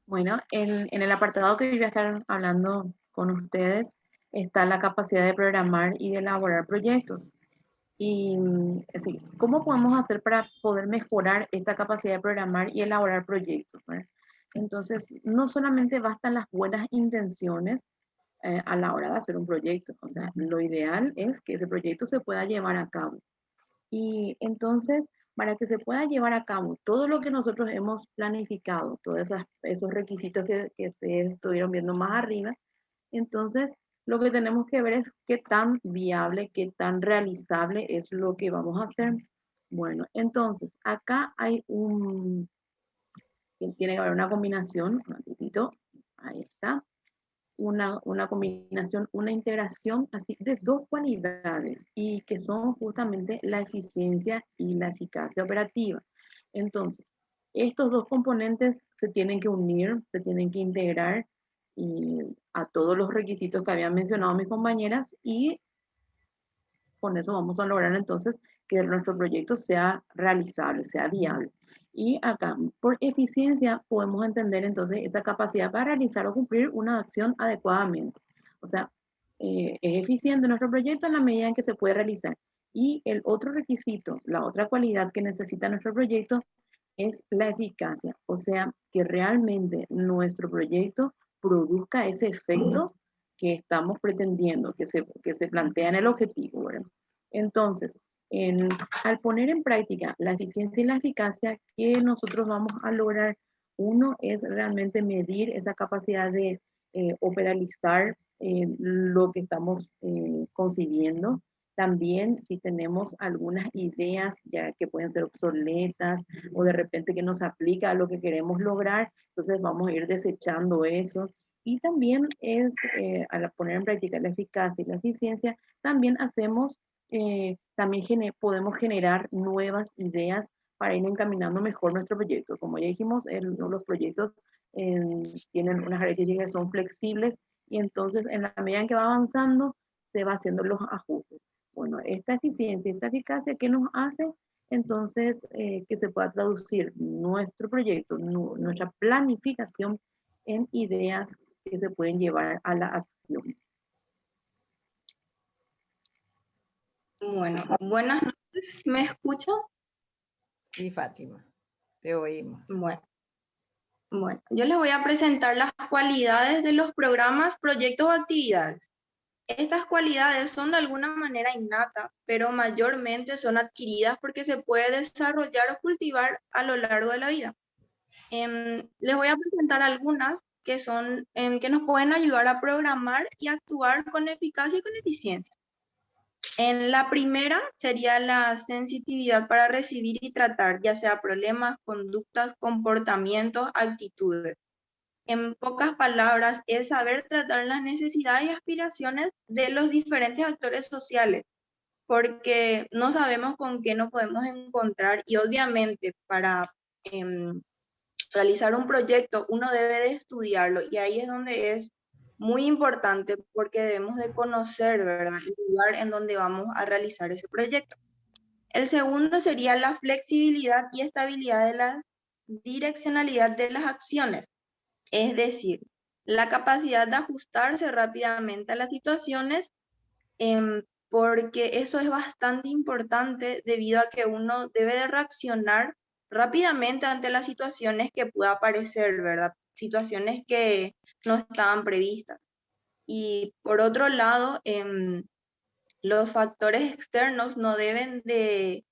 Bueno, en el apartado que yo voy a estar hablando con ustedes está la capacidad de programar y de elaborar proyectos. Y así, ¿cómo podemos hacer para poder mejorar esta capacidad de programar y elaborar proyectos, ¿verdad? Entonces, no solamente bastan las buenas intenciones a la hora de hacer un proyecto. O sea, lo ideal es que ese proyecto se pueda llevar a cabo. Y entonces, para que se pueda llevar a cabo todo lo que nosotros hemos planificado, todos esos requisitos que ustedes estuvieron viendo más arriba, entonces lo que tenemos que ver es qué tan viable, qué tan realizable es lo que vamos a hacer. Bueno, entonces acá hay tiene que haber una combinación, un ratitito, ahí está, una combinación, una integración así de dos cualidades y que son justamente la eficiencia y la eficacia operativa. Entonces, estos dos componentes se tienen que unir, se tienen que integrar a todos los requisitos que habían mencionado mis compañeras y con eso vamos a lograr entonces que nuestro proyecto sea realizable, sea viable. Y acá, por eficiencia, podemos entender entonces esa capacidad para realizar o cumplir una acción adecuadamente. O sea, es eficiente nuestro proyecto en la medida en que se puede realizar. Y el otro requisito, la otra cualidad que necesita nuestro proyecto es la eficacia. O sea, que realmente nuestro proyecto produzca ese efecto que estamos pretendiendo, que se plantea en el objetivo, ¿verdad? Entonces, al poner en práctica la eficiencia y la eficacia, ¿qué nosotros vamos a lograr? Uno es realmente medir esa capacidad de operarizar lo que estamos concibiendo. También si tenemos algunas ideas ya que pueden ser obsoletas o de repente que no se aplica a lo que queremos lograr, entonces vamos a ir desechando eso. Y también al poner en práctica la eficacia y la eficiencia, también podemos generar nuevas ideas para ir encaminando mejor nuestro proyecto. Como ya dijimos, los proyectos tienen unas características que son flexibles y entonces en la medida en que va avanzando, se va haciendo los ajustes. Bueno, esta eficiencia y esta eficacia, ¿qué nos hace? Entonces, que se pueda traducir nuestro proyecto, nuestra planificación en ideas que se pueden llevar a la acción. Bueno, buenas noches, ¿me escuchan? Sí, Fátima, te oímos. Bueno, yo les voy a presentar las cualidades de los programas, proyectos o actividades. Estas cualidades son de alguna manera innatas, pero mayormente son adquiridas porque se puede desarrollar o cultivar a lo largo de la vida. Les voy a presentar algunas que nos pueden ayudar a programar y actuar con eficacia y con eficiencia. En la primera sería la sensitividad para recibir y tratar, ya sea problemas, conductas, comportamientos, actitudes. En pocas palabras, es saber tratar las necesidades y aspiraciones de los diferentes actores sociales, porque no sabemos con qué nos podemos encontrar y obviamente para realizar un proyecto uno debe de estudiarlo y ahí es donde es muy importante porque debemos de conocer, ¿verdad?, el lugar en donde vamos a realizar ese proyecto. El segundo sería la flexibilidad y estabilidad de la direccionalidad de las acciones. Es decir, la capacidad de ajustarse rápidamente a las situaciones, porque eso es bastante importante debido a que uno debe de reaccionar rápidamente ante las situaciones que pueda aparecer, ¿verdad? Situaciones que no estaban previstas. Y por otro lado, los factores externos no deben de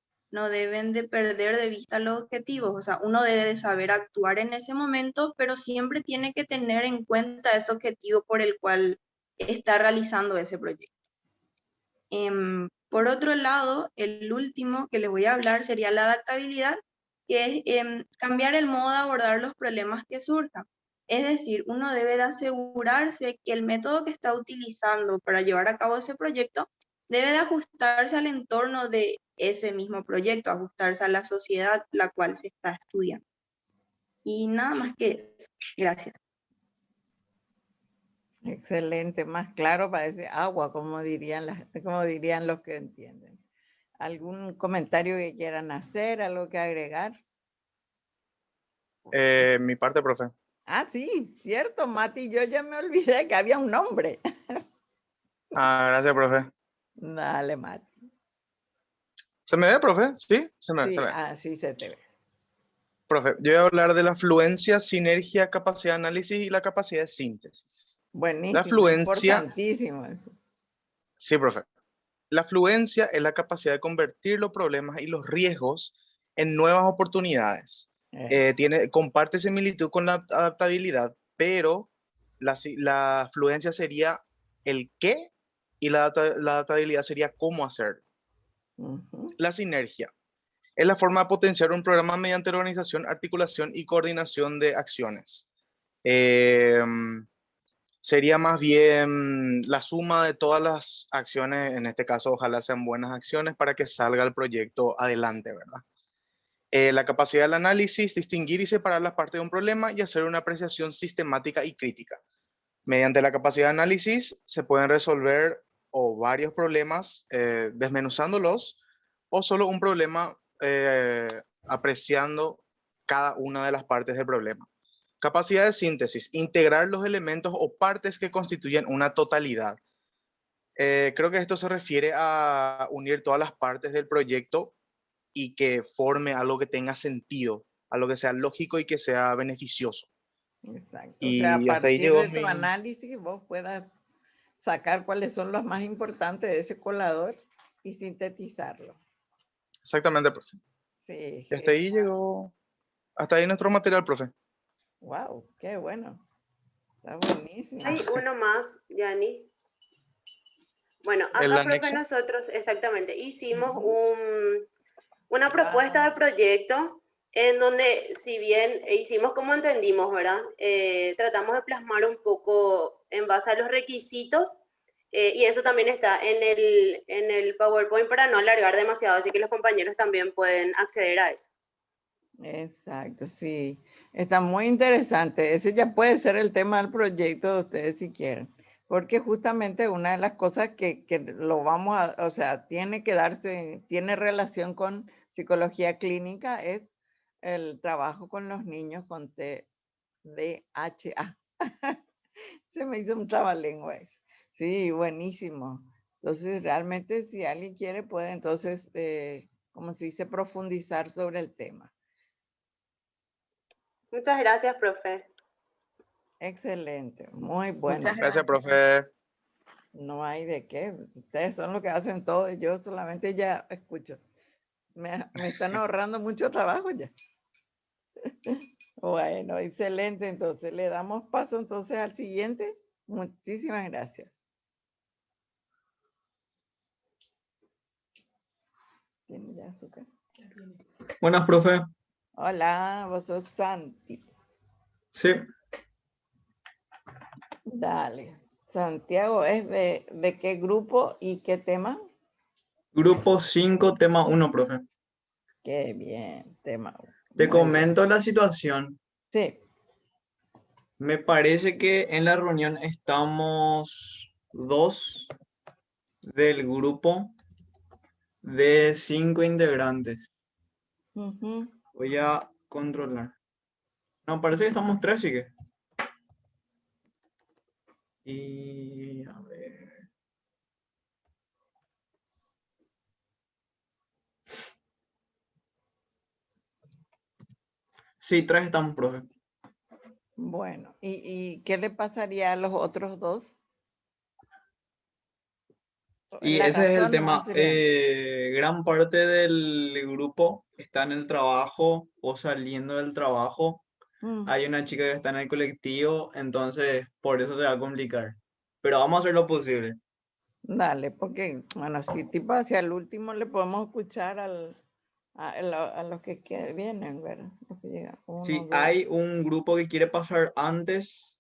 perder de vista los objetivos. O sea, uno debe de saber actuar en ese momento, pero siempre tiene que tener en cuenta ese objetivo por el cual está realizando ese proyecto. Por otro lado, el último que les voy a hablar sería la adaptabilidad, que es cambiar el modo de abordar los problemas que surjan. Es decir, uno debe de asegurarse que el método que está utilizando para llevar a cabo ese proyecto debe de ajustarse al entorno de ese mismo proyecto, ajustarse a la sociedad la cual se está estudiando. Y nada más que eso. Gracias. Excelente, más claro parece agua, como dirían los que entienden. ¿Algún comentario que quieran hacer, algo que agregar? Mi parte, profe. Ah, sí, cierto, Mati, yo ya me olvidé que había un nombre. Gracias, profe. Dale, Mati. ¿Se me ve, profe? ¿Sí? Se me Sí, ve. sí se te ve. Profe, yo voy a hablar de la fluencia, sinergia, capacidad de análisis y la capacidad de síntesis. Buenísimo, La fluencia, importantísimo eso. sí, profe. La fluencia es la capacidad de convertir los problemas y los riesgos en nuevas oportunidades. Comparte similitud con la adaptabilidad, pero la fluencia sería el qué y la adaptabilidad sería cómo hacerlo. La sinergia es la forma de potenciar un programa mediante la organización, articulación y coordinación de acciones. Sería más bien la suma de todas las acciones, en este caso ojalá sean buenas acciones para que salga el proyecto adelante, ¿verdad? La capacidad del análisis, distinguir y separar las partes de un problema y hacer una apreciación sistemática y crítica. Mediante la capacidad de análisis se pueden resolver o varios problemas desmenuzándolos o solo un problema apreciando cada una de las partes del problema. Capacidad de síntesis, integrar los elementos o partes que constituyen una totalidad. Creo que esto se refiere a unir todas las partes del proyecto y que forme algo que tenga sentido, algo que sea lógico y que sea beneficioso. Exacto. Y o sea, a hasta ahí partir llegó de tu análisis vos puedas sacar cuáles son los más importantes de ese colador y sintetizarlo. Exactamente, profe. Sí. Y hasta ahí llegó, hasta ahí nuestro material, profe. Wow, qué bueno. Está buenísimo. Hay uno más, Yani. Bueno, acá, profe, nosotros exactamente hicimos una propuesta de proyecto en donde, si bien hicimos como entendimos, ¿verdad? Tratamos de plasmar un poco en base a los requisitos y eso también está en el PowerPoint para no alargar demasiado, así que los compañeros también pueden acceder a eso. Exacto, sí. Está muy interesante. Ese ya puede ser el tema del proyecto de ustedes si quieren. Porque justamente una de las cosas que lo vamos a, o sea, tiene que darse, tiene relación con psicología clínica es el trabajo con los niños con TDAH. Se me hizo un trabalengua eso. Sí, buenísimo. Entonces, realmente si alguien quiere puede entonces, como se dice, profundizar sobre el tema. Muchas gracias, profe. Excelente, muy bueno. Muchas gracias, profe. No hay de qué, ustedes son los que hacen todo y yo solamente ya escucho. Me están ahorrando mucho trabajo ya. Bueno, excelente, entonces le damos paso entonces al siguiente. Muchísimas gracias. ¿Tiene ya azúcar? Buenas, profe. Hola, vos sos Santi. Sí. Dale. Santiago, ¿es de qué grupo y qué tema? Grupo 5, tema 1, profe. Qué bien, tema 1. Te comento la situación. Sí. Me parece que en la reunión estamos 2 del grupo de 5 integrantes. Voy a controlar. No, parece que estamos 3, sí que. Y a ver. Sí, 3 estamos, profe. Bueno, ¿y qué le pasaría a los otros 2? Y ese es el tema. Gran parte del grupo está en el trabajo o saliendo del trabajo. Hay una chica que está en el colectivo, entonces por eso se va a complicar. Pero vamos a hacer lo posible. Dale, porque, bueno, si tipo hacia el último le podemos escuchar a los que vienen, ¿verdad? Los que llegan. Si hay un grupo que quiere pasar antes,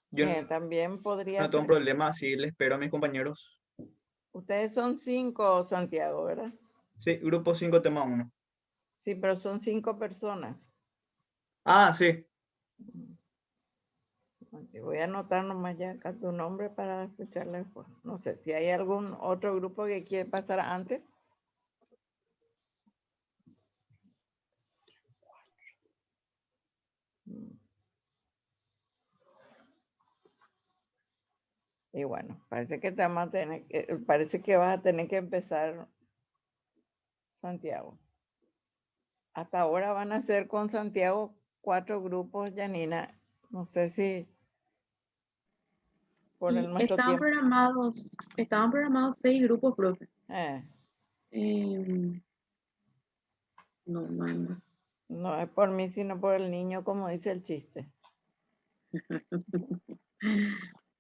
yo también podría no tengo ser. problema, así le espero a mis compañeros. Ustedes son 5, Santiago, ¿verdad? Sí, grupo 5, tema 1. Sí, pero son 5 personas. Ah, sí. Voy a anotar nomás ya acá tu nombre para escucharla después. No sé si hay algún otro grupo que quiere pasar antes. Y bueno, parece que parece que vas a tener que empezar, Santiago. Hasta ahora van a ser con Santiago 4 grupos, Janina. No sé si por Y nuestro tiempo. estaban programados 6 grupos, profe. No, no. No es por mí, sino por el niño, como dice el chiste.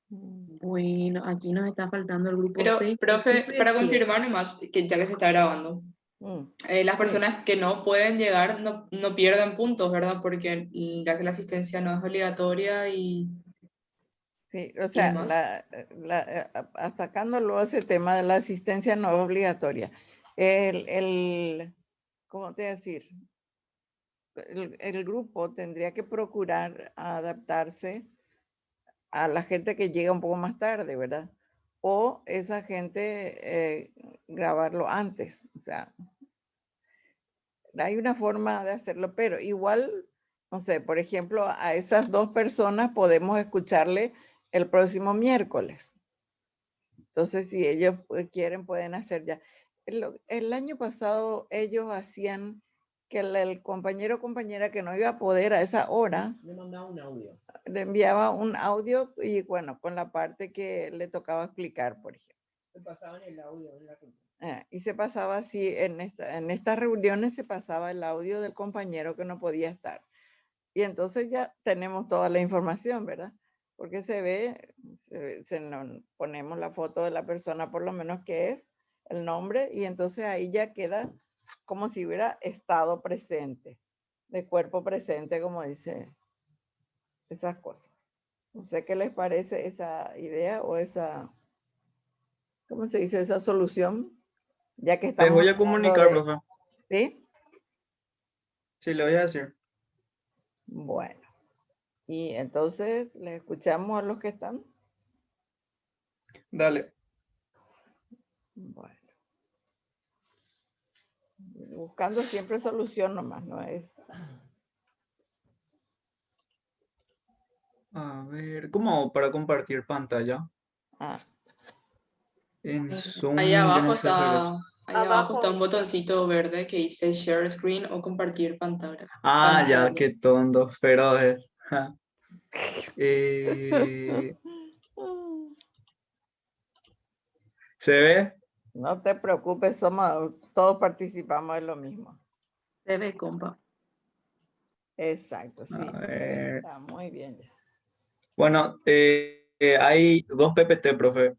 Bueno, aquí nos está faltando el grupo Pero, 6. profe, para confirmar nomás, que ya que se está grabando, las personas que no pueden llegar no pierden puntos, ¿verdad? Porque ya que la asistencia no es obligatoria y... Sí, o sea, sacándolo ese tema de la asistencia no obligatoria. ¿Cómo te decir? El grupo tendría que procurar adaptarse a la gente que llega un poco más tarde, ¿verdad? O esa gente grabarlo antes. O sea, hay una forma de hacerlo, pero igual, no sé, por ejemplo, a esas 2 personas podemos escucharle el próximo miércoles. Entonces, si ellos quieren, pueden hacer ya. El año pasado ellos hacían que el compañero o compañera que no iba a poder a esa hora, Le mandaba un audio. le enviaba un audio y bueno, con la parte que le tocaba explicar, por ejemplo. Se pasaban el audio en la reunión. Y se pasaba así, en estas reuniones se pasaba el audio del compañero que no podía estar. Y entonces ya tenemos toda la información, ¿verdad? Porque ponemos la foto de la persona por lo menos que es, el nombre, y entonces ahí ya queda como si hubiera estado presente, de cuerpo presente, como dice esas cosas. No sé qué les parece esa idea o esa, ¿cómo se dice? Esa solución, ya que Les estamos voy a hablando comunicar, de... profe. ¿Sí? Sí, le voy a decir. Bueno. Y entonces, ¿les escuchamos a los que están? Dale. Bueno. Buscando siempre solución nomás, no es... A ver, ¿cómo hago para compartir pantalla? En Zoom Ahí yo abajo no sé hacer eso. ahí abajo está un botoncito verde que dice Share Screen o compartir pantalla. Ah, ya, qué tonto, pero ja. ¿Se ve? No te preocupes, todos participamos en lo mismo. Se ve, compa. Exacto, sí. A ver. Está muy bien ya. Bueno, hay 2 PPT, profe.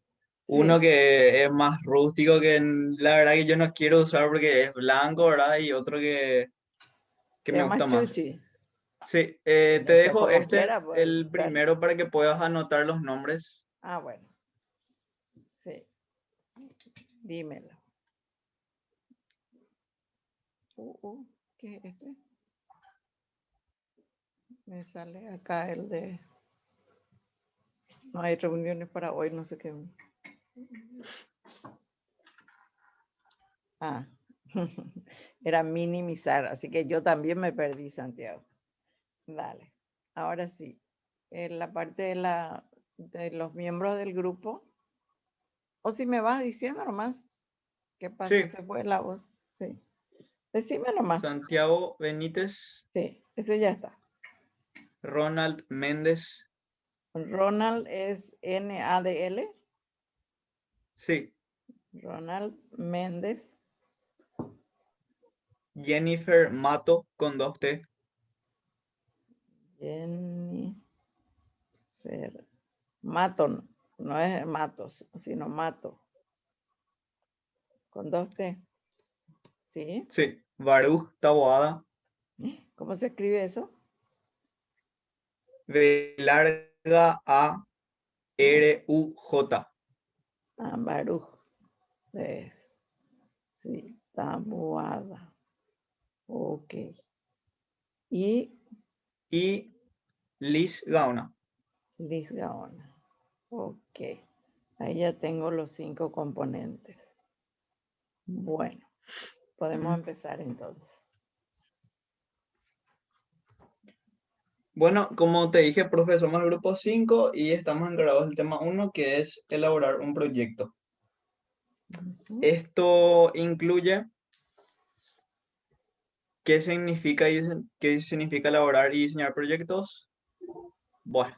Uno que es más rústico, que la verdad que yo no quiero usar porque es blanco, ¿verdad? Y otro que me gusta más. Chuchi. Sí, te dejo como quiera, pues, el primero para que puedas anotar los nombres. Ah, bueno. Sí. Dímelo. ¿Qué es este? Me sale acá el de... No hay reuniones para hoy, no sé qué. Era minimizar, así que yo también me perdí, Santiago. Dale. Ahora sí. En la parte de los miembros del grupo. O si me vas diciendo nomás. ¿Qué pasa? Sí. Se fue la voz. Sí. Decime nomás. Santiago Benítez. Sí, ese ya está. Ronald Méndez. Ronald es N-A-D-L. Sí. Ronald Méndez. Jennifer Mato con 2 T. Jennifer Mato, no es Matos, sino Mato. Con 2 T. ¿Sí? Sí. Baruch Taboada. ¿Cómo se escribe eso? B larga A R U J. Baruch. Sí, tabuada. Ok. Y Liz Gaona. Liz Gaona. Ok. Ahí ya tengo los 5 componentes. Bueno, podemos empezar entonces. Bueno, como te dije, profe, somos el grupo 5 y estamos encargados del tema 1, que es elaborar un proyecto. Esto incluye qué significa elaborar y diseñar proyectos. Bueno,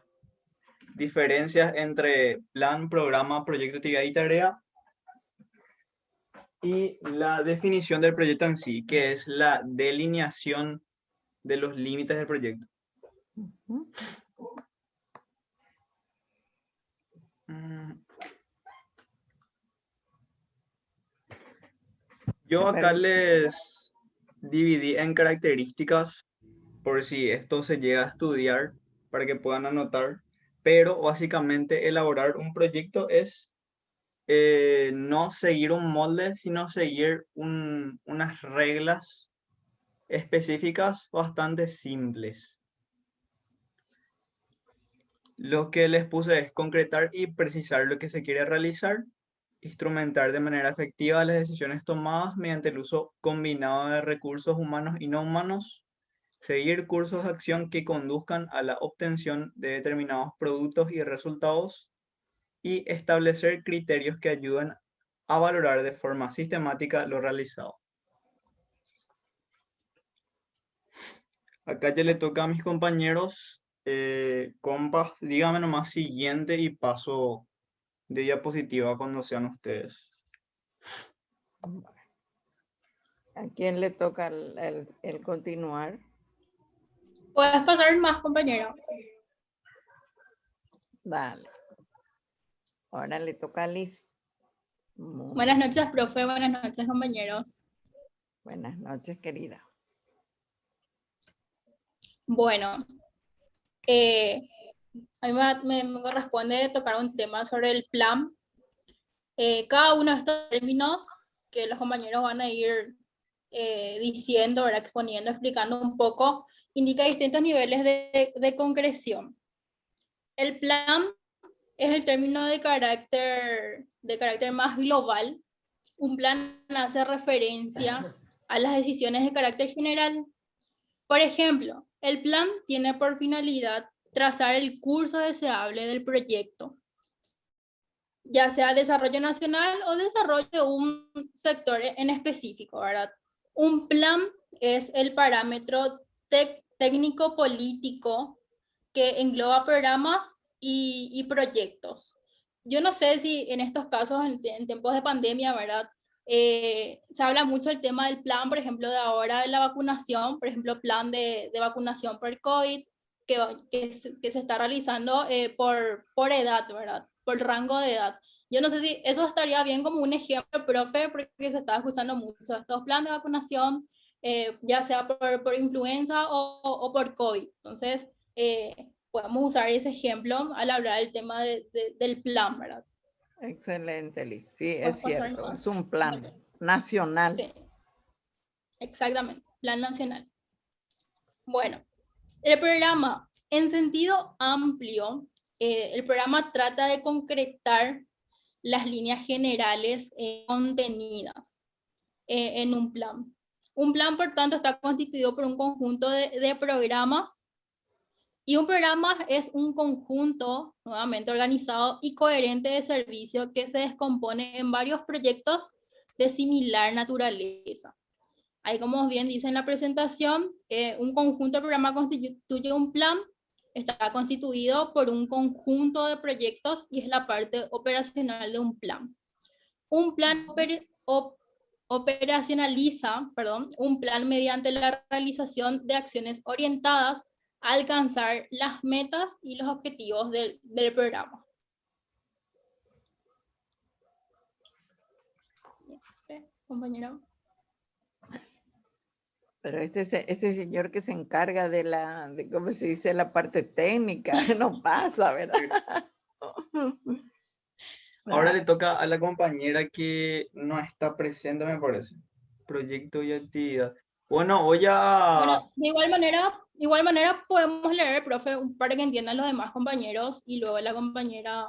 diferencias entre plan, programa, proyecto, actividad y tarea. Y la definición del proyecto en sí, que es la delineación de los límites del proyecto. Yo acá les dividí en características por si esto se llega a estudiar para que puedan anotar, pero básicamente elaborar un proyecto es no seguir un molde, sino seguir unas reglas específicas bastante simples. Lo que les puse es concretar y precisar lo que se quiere realizar, instrumentar de manera efectiva las decisiones tomadas mediante el uso combinado de recursos humanos y no humanos, seguir cursos de acción que conduzcan a la obtención de determinados productos y resultados, y establecer criterios que ayuden a valorar de forma sistemática lo realizado. Acá ya le toca a mis compañeros. Compas, dígame nomás siguiente y paso de diapositiva cuando sean ustedes. ¿A quién le toca el continuar? Puedes pasar más, compañero. Dale. Ahora le toca a Liz. Buenas noches, profe. Buenas noches, compañeros. Buenas noches, querida. Bueno, a mí me corresponde tocar un tema sobre el plan. Cada uno de estos términos que los compañeros van a ir diciendo, ¿verdad? Exponiendo, explicando un poco, indica distintos niveles de concreción. El plan es el término de carácter más global. Un plan hace referencia a las decisiones de carácter general. Por ejemplo, el plan tiene por finalidad trazar el curso deseable del proyecto, ya sea desarrollo nacional o desarrollo de un sector en específico, ¿verdad? Un plan es el parámetro técnico-político que engloba programas y proyectos. Yo no sé si en estos casos, en tiempos de pandemia, ¿verdad? Se habla mucho del tema del plan, por ejemplo, de ahora de la vacunación, por ejemplo, plan de vacunación por el COVID, que se está realizando por edad, ¿verdad? Por rango de edad. Yo no sé si eso estaría bien como un ejemplo, profe, porque se está escuchando mucho estos planes de vacunación, ya sea por influenza o por COVID. Entonces, podemos usar ese ejemplo al hablar del tema del plan, ¿verdad? Excelente, Liz. Sí, es cierto. Más. Es un plan nacional. Sí, exactamente. Plan nacional. Bueno, el programa, en sentido amplio, el programa trata de concretar las líneas generales contenidas en un plan. Un plan, por tanto, está constituido por un conjunto de programas, y un programa es un conjunto, nuevamente organizado y coherente de servicio que se descompone en varios proyectos de similar naturaleza. Ahí, como bien dice en la presentación, un conjunto de programas constituye un plan, está constituido por un conjunto de proyectos y es la parte operacional de un plan. Un plan operacionaliza, un plan mediante la realización de acciones orientadas a alcanzar las metas y los objetivos del programa. Compañero. Pero este señor que se encarga de ¿cómo se dice? La parte técnica, no pasa, ¿verdad? Ahora le toca a la compañera que no está presente, me parece. Proyecto y actividad. Bueno, voy a... Bueno, de igual manera podemos leer, profe, para que entiendan los demás compañeros y luego la compañera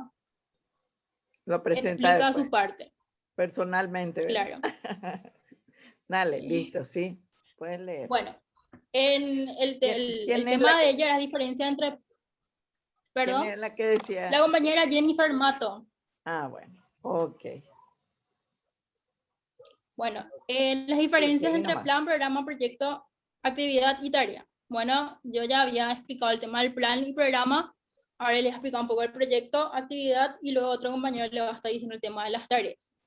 lo presenta explica después, su parte. personalmente, ¿verdad? Claro. Dale, listo, sí. Puedes leer. Bueno, en el ¿Quién es tema de ella, la diferencia entre... Perdón. ¿Quién es la que decía? La compañera Jennifer Mato. Ah, bueno, ok. Bueno, las diferencias Sí, entre nomás. plan, programa, proyecto, actividad y tarea. Bueno, yo ya había explicado el tema del plan y programa. Ahora les he explicado un poco el proyecto, actividad y luego otro compañero le va a estar diciendo el tema de las tareas.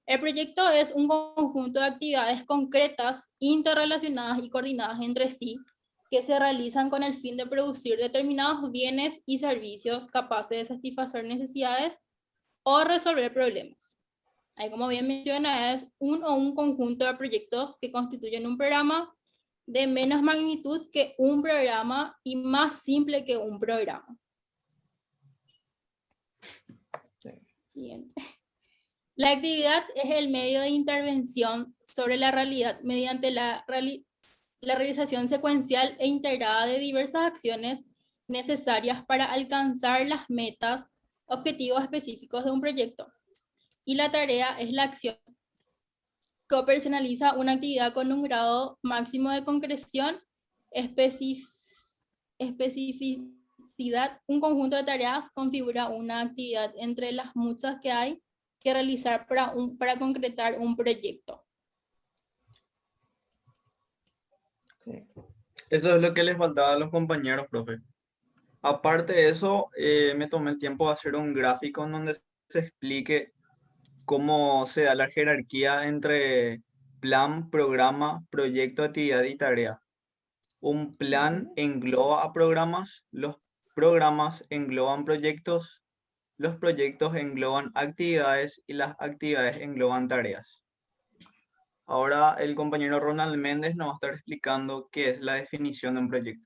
El proyecto es un conjunto de actividades concretas, interrelacionadas y coordinadas entre sí, que se realizan con el fin de producir determinados bienes y servicios capaces de satisfacer necesidades o resolver problemas. Ahí, como bien menciona, es un conjunto de proyectos que constituyen un programa de menos magnitud que un programa y más simple que un programa. Siguiente. La actividad es el medio de intervención sobre la realidad mediante la realización secuencial e integrada de diversas acciones necesarias para alcanzar las metas, objetivos específicos de un proyecto. Y la tarea es la acción que operacionaliza una actividad con un grado máximo de concreción, especificidad. Un conjunto de tareas configura una actividad entre las muchas que hay que realizar para concretar un proyecto. Sí. Eso es lo que les faltaba a los compañeros, profe. Aparte de eso, me tomé el tiempo de hacer un gráfico en donde se explique cómo se da la jerarquía entre plan, programa, proyecto, actividad y tarea. Un plan engloba a programas, los programas engloban proyectos, los proyectos engloban actividades y las actividades engloban tareas. Ahora el compañero Ronald Méndez nos va a estar explicando qué es la definición de un proyecto.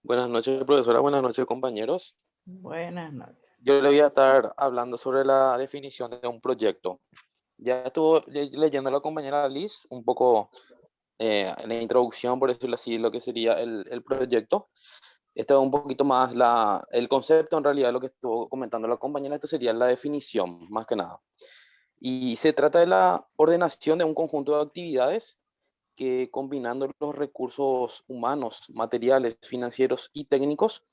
Buenas noches, profesora. Buenas noches, compañeros. Buenas noches. Yo le voy a estar hablando sobre la definición de un proyecto. Ya estuvo leyendo la compañera Liz un poco la introducción, por decirlo así, lo que sería el proyecto. Esto es un poquito más el concepto, en realidad, lo que estuvo comentando la compañera. Esto sería la definición, más que nada. Y se trata de la ordenación de un conjunto de actividades que, combinando los recursos humanos, materiales, financieros y técnicos,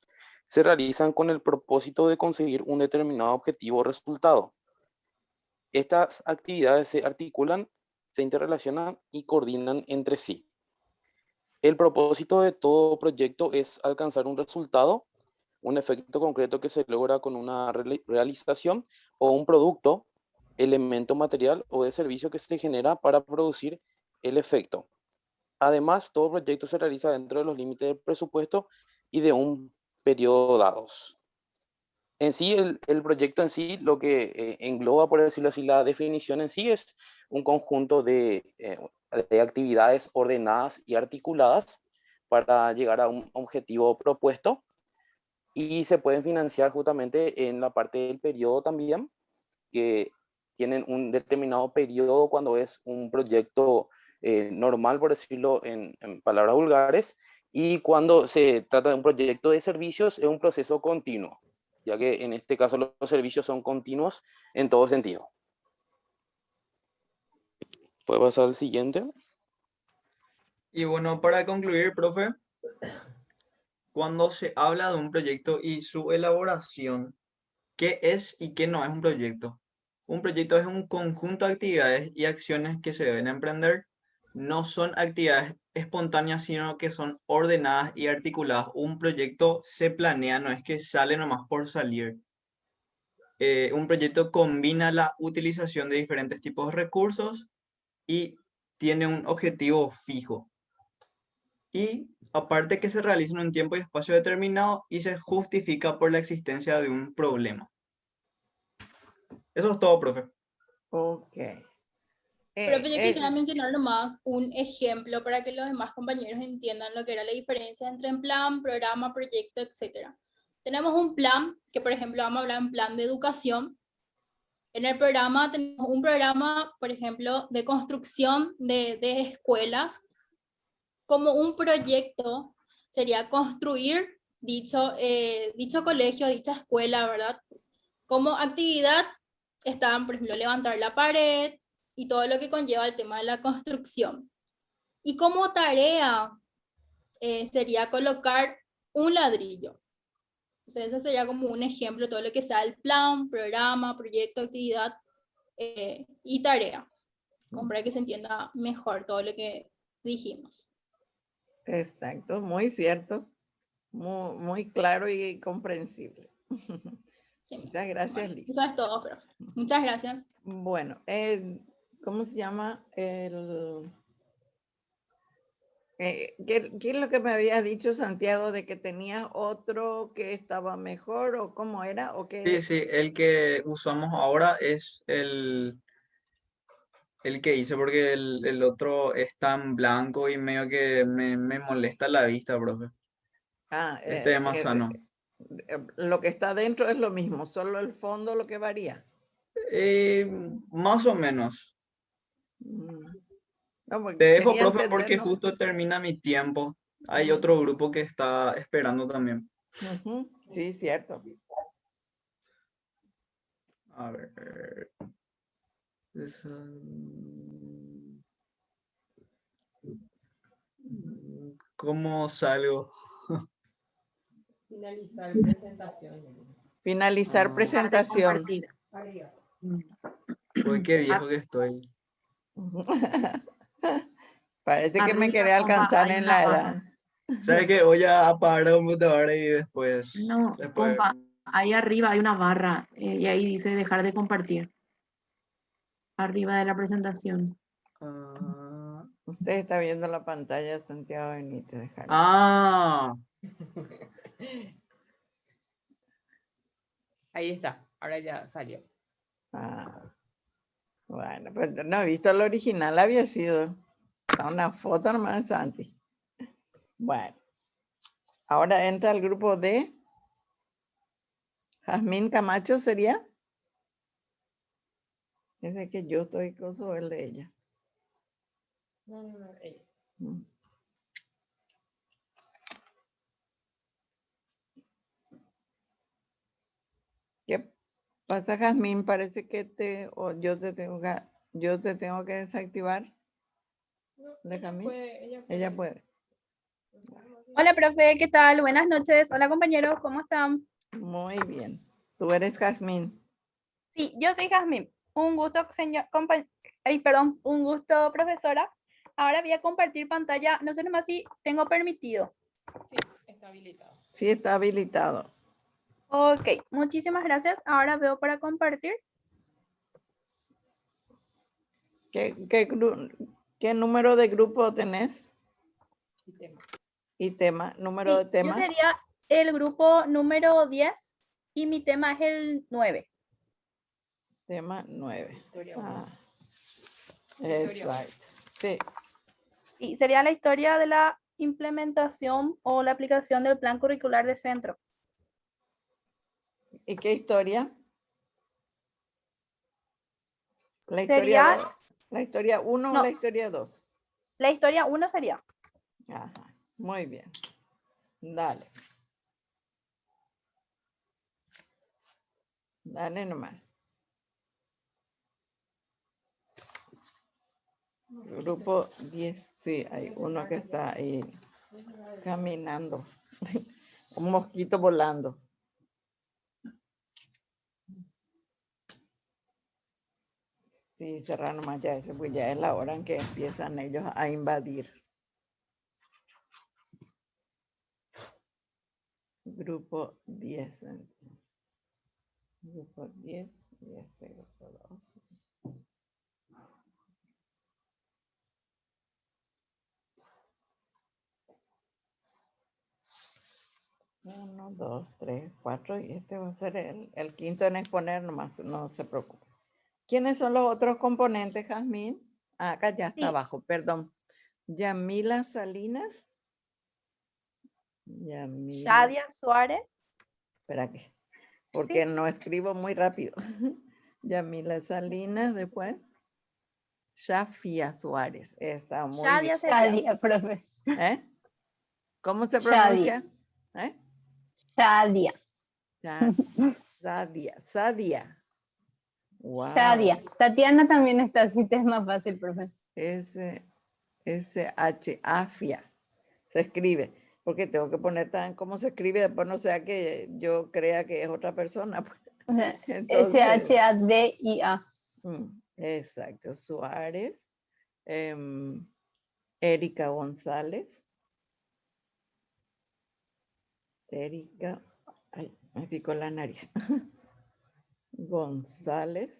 se realizan con el propósito de conseguir un determinado objetivo o resultado. Estas actividades se articulan, se interrelacionan y coordinan entre sí. El propósito de todo proyecto es alcanzar un resultado, un efecto concreto que se logra con una realización o un producto, elemento material o de servicio que se genera para producir el efecto. Además, todo proyecto se realiza dentro de los límites del presupuesto y de un periodo dados. En sí, el proyecto en sí, lo que engloba, por decirlo así, la definición en sí es un conjunto de actividades ordenadas y articuladas para llegar a un objetivo propuesto, y se pueden financiar justamente en la parte del periodo también, que tienen un determinado periodo cuando es un proyecto normal, por decirlo en palabras vulgares, y cuando se trata de un proyecto de servicios es un proceso continuo, ya que en este caso los servicios son continuos en todo sentido. ¿Puede pasar al siguiente? Y bueno, para concluir, profe, cuando se habla de un proyecto y su elaboración, ¿qué es y qué no es un proyecto? Un proyecto es un conjunto de actividades y acciones que se deben emprender. No son actividades espontáneas, sino que son ordenadas y articuladas. Un proyecto se planea, no es que sale nomás por salir. Un proyecto combina la utilización de diferentes tipos de recursos y tiene un objetivo fijo. Y aparte que se realiza en un tiempo y espacio determinado y se justifica por la existencia de un problema. Eso es todo, profe. Ok. Profe, yo quisiera mencionar nomás un ejemplo para que los demás compañeros entiendan lo que era la diferencia entre en plan, programa, proyecto, etc. tenemos un plan, que por ejemplo vamos a hablar en plan de educación. En el programa tenemos un programa, por ejemplo, de construcción de escuelas. Como un proyecto sería construir dicho colegio, dicha escuela, ¿verdad? Como actividad estaban, por ejemplo, levantar la pared y todo lo que conlleva el tema de la construcción. Y como tarea sería colocar un ladrillo. O sea, ese sería como un ejemplo de todo lo que sea el plan, programa, proyecto, actividad y tarea, como para que se entienda mejor todo lo que dijimos. Exacto, muy cierto, muy claro y comprensible. Sí. Muchas gracias, Bueno, Liz. eso es todo, profe. Muchas gracias. Bueno, ¿cómo se llama? ¿Qué es lo que me había dicho, Santiago, de que tenía otro que estaba mejor o cómo era? ¿O qué? Sí, sí, el que usamos ahora es el que hice porque el otro es tan blanco y medio que me molesta la vista, profe. Este es más sano. Lo que está dentro es lo mismo, solo el fondo lo que varía. Más o menos. No, Te dejo, profe, porque justo termina mi tiempo. Hay otro grupo que está esperando también. Sí, cierto. A ver. ¿Cómo salgo? Finalizar presentación. Finalizar presentación. Uy, qué viejo que estoy. Parece que me quería alcanzar en la edad. ¿Sabes qué? Voy a apagar la computadora y después... No, compa, ahí arriba hay una barra y ahí dice dejar de compartir. Arriba de la presentación. Usted está viendo la pantalla, Santiago Benítez. Dejar. Ahí está, ahora ya salió. Bueno, pues no he visto el original, había sido una foto nomás de Santi. Bueno, ahora entra el grupo de Jazmín Camacho, ¿sería? Ese que yo estoy con el de ella. No, ella. ¿Qué pasa, Jazmín? Parece que yo te tengo que desactivar. Ella puede. Hola, profe, ¿qué tal? Buenas noches. Hola, compañeros, ¿cómo están? Muy bien. ¿Tú eres Jazmín? Sí, yo soy Jazmín. Un gusto, un gusto, profesora. Ahora voy a compartir pantalla. No sé nomás si tengo permitido. Sí, está habilitado. Sí, está habilitado. Ok, muchísimas gracias. Ahora veo para compartir. ¿Qué número de grupo tenés? Y tema, número de tema. Yo sería el grupo número 10 y mi tema es el 9. Tema 9. Exacto. Sí. Sí, sería la historia de la implementación o la aplicación del plan curricular de centro. ¿Y qué historia? La historia 1 o la historia 2. La historia 1 sería. Ajá, muy bien. Dale. Dale nomás. Grupo 10, sí, hay uno que está ahí caminando. Un mosquito volando. Sí, cerrar nomás ya ese, pues ya es la hora en que empiezan ellos a invadir. Grupo 10. Grupo 10 y este grupo 2. Uno, 2, 3, 4 y este va a ser el quinto en exponer nomás, no se preocupe. ¿Quiénes son los otros componentes, Jazmín? Acá ya está abajo, perdón. Yamila Salinas. Shadia Suárez. Espera que, porque no escribo muy rápido. Yamila Salinas, después. Shafia Suárez. Está muy bien. Shadia, profe. ¿Eh? ¿Cómo se Shadia. pronuncia? ¿Eh? Shadia. Sadia. Wow. Shadia. Tatiana también está así, te es más fácil, profe. S-H, Afia. Se escribe. Porque tengo que poner tan cómo se escribe, después no sea que yo crea que es otra persona. O sea, Entonces, S-H-A-D-I-A. Exacto. Suárez. Erika González. Erika. Ay, me picó la nariz. González.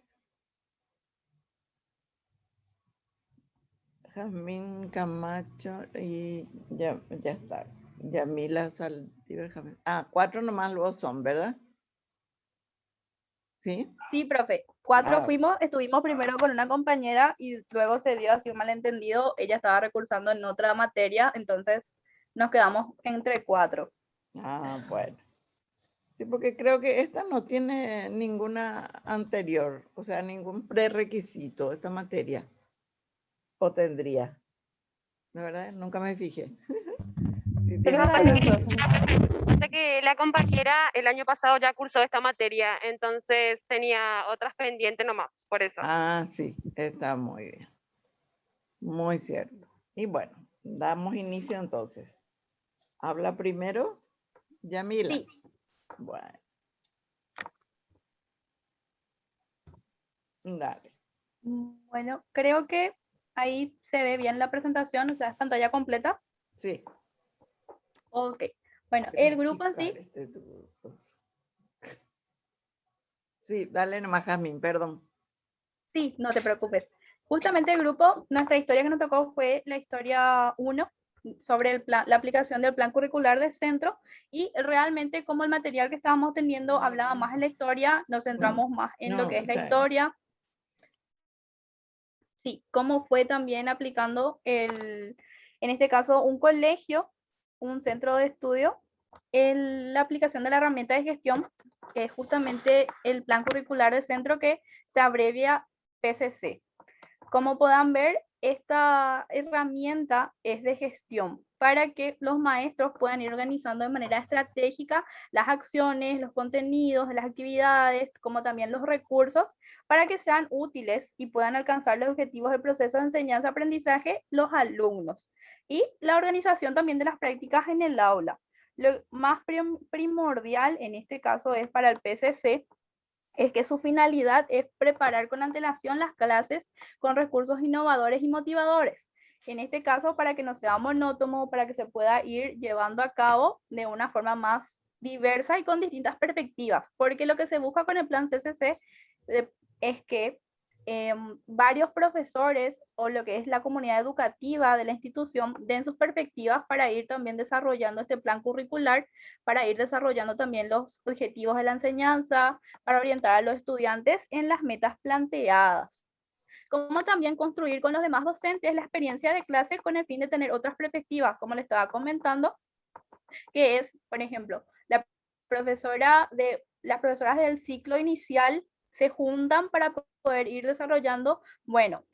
Jamín Camacho y ya está. Yamila Saldívar. 4 nomás luego son, ¿verdad? ¿Sí? Sí, profe. 4 estuvimos primero con una compañera y luego se dio así un malentendido. Ella estaba recursando en otra materia, entonces nos quedamos entre 4. Bueno. Sí, porque creo que esta no tiene ninguna anterior, o sea, ningún prerequisito, esta materia. ¿O tendría? La verdad, nunca me fijé. Pasa que la compañera el año pasado ya cursó esta materia, entonces tenía otras pendientes nomás, por eso. Sí, está muy bien. Muy cierto. Y bueno, damos inicio entonces. ¿Habla primero Yamila? Sí. Bueno. Dale. Bueno, creo que ahí se ve bien la presentación, o sea, es pantalla completa. Sí. Ok. Bueno, el grupo en sí. Sí, dale nomás, Jazmín, perdón. Sí, no te preocupes. Justamente el grupo, nuestra historia que nos tocó fue la historia 1 sobre la aplicación del plan curricular de centro, y realmente como el material que estábamos teniendo hablaba más de la historia, nos centramos más en lo que es la historia. Sí, cómo fue también aplicando en este caso un colegio, un centro de estudio, la aplicación de la herramienta de gestión, que es justamente el plan curricular de centro, que se abrevia PCC. Como puedan ver, esta herramienta es de gestión para que los maestros puedan ir organizando de manera estratégica las acciones, los contenidos, las actividades, como también los recursos, para que sean útiles y puedan alcanzar los objetivos del proceso de enseñanza-aprendizaje los alumnos. Y la organización también de las prácticas en el aula. Lo más primordial en este caso es para el PCC, es que su finalidad es preparar con antelación las clases con recursos innovadores y motivadores. En este caso, para que no sea monótono, para que se pueda ir llevando a cabo de una forma más diversa y con distintas perspectivas, porque lo que se busca con el plan CCC es que varios profesores o lo que es la comunidad educativa de la institución den sus perspectivas para ir también desarrollando este plan curricular, para ir desarrollando también los objetivos de la enseñanza, para orientar a los estudiantes en las metas planteadas. Como también construir con los demás docentes la experiencia de clase con el fin de tener otras perspectivas, como les estaba comentando, que es, por ejemplo, las profesoras del ciclo inicial se juntan para poder ir desarrollando, bueno,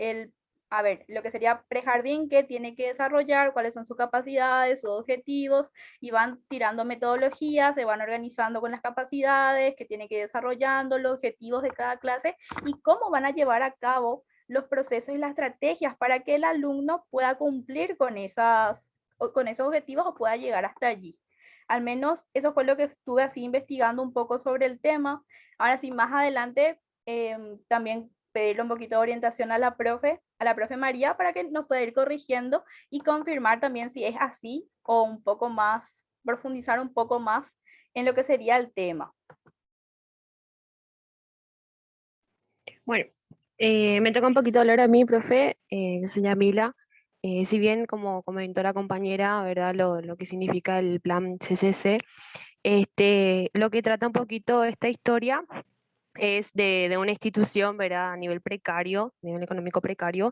lo que sería prejardín, que tiene que desarrollar, cuáles son sus capacidades, sus objetivos, y van tirando metodologías, se van organizando con las capacidades que tiene que ir desarrollando, los objetivos de cada clase, y cómo van a llevar a cabo los procesos y las estrategias para que el alumno pueda cumplir con esos objetivos o pueda llegar hasta allí. Al menos eso fue lo que estuve así investigando un poco sobre el tema. Ahora sí, más adelante también pedirle un poquito de orientación a la profe María, para que nos pueda ir corrigiendo y confirmar también si es así, o un poco más, profundizar un poco más en lo que sería el tema. Bueno, me toca un poquito hablar a mí, profe. Yo soy Yamila. Si bien, como comentó la compañera, ¿verdad? Lo que significa el plan CCC, lo que trata un poquito esta historia es de una institución, ¿verdad? A nivel precario, nivel económico precario,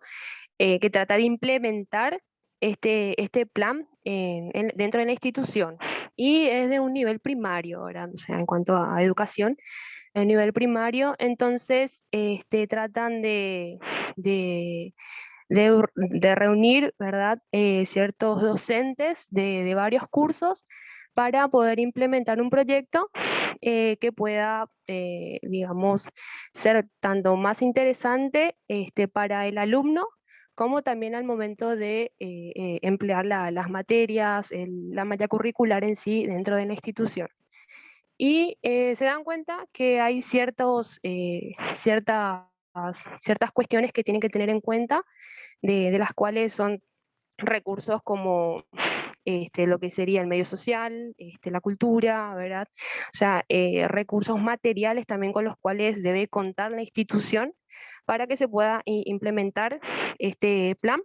que trata de implementar este plan dentro de la institución. Y es de un nivel primario, ¿verdad? O sea, en cuanto a educación, el nivel primario, entonces tratan de reunir, ¿verdad? Ciertos docentes de varios cursos para poder implementar un proyecto que pueda, digamos, ser tanto más interesante para el alumno, como también al momento de emplear las materias, la malla curricular en sí dentro de la institución. Y se dan cuenta que hay ciertas cuestiones que tienen que tener en cuenta, de las cuales son recursos como lo que sería el medio social, la cultura, ¿verdad? O sea, recursos materiales también con los cuales debe contar la institución para que se pueda implementar este plan.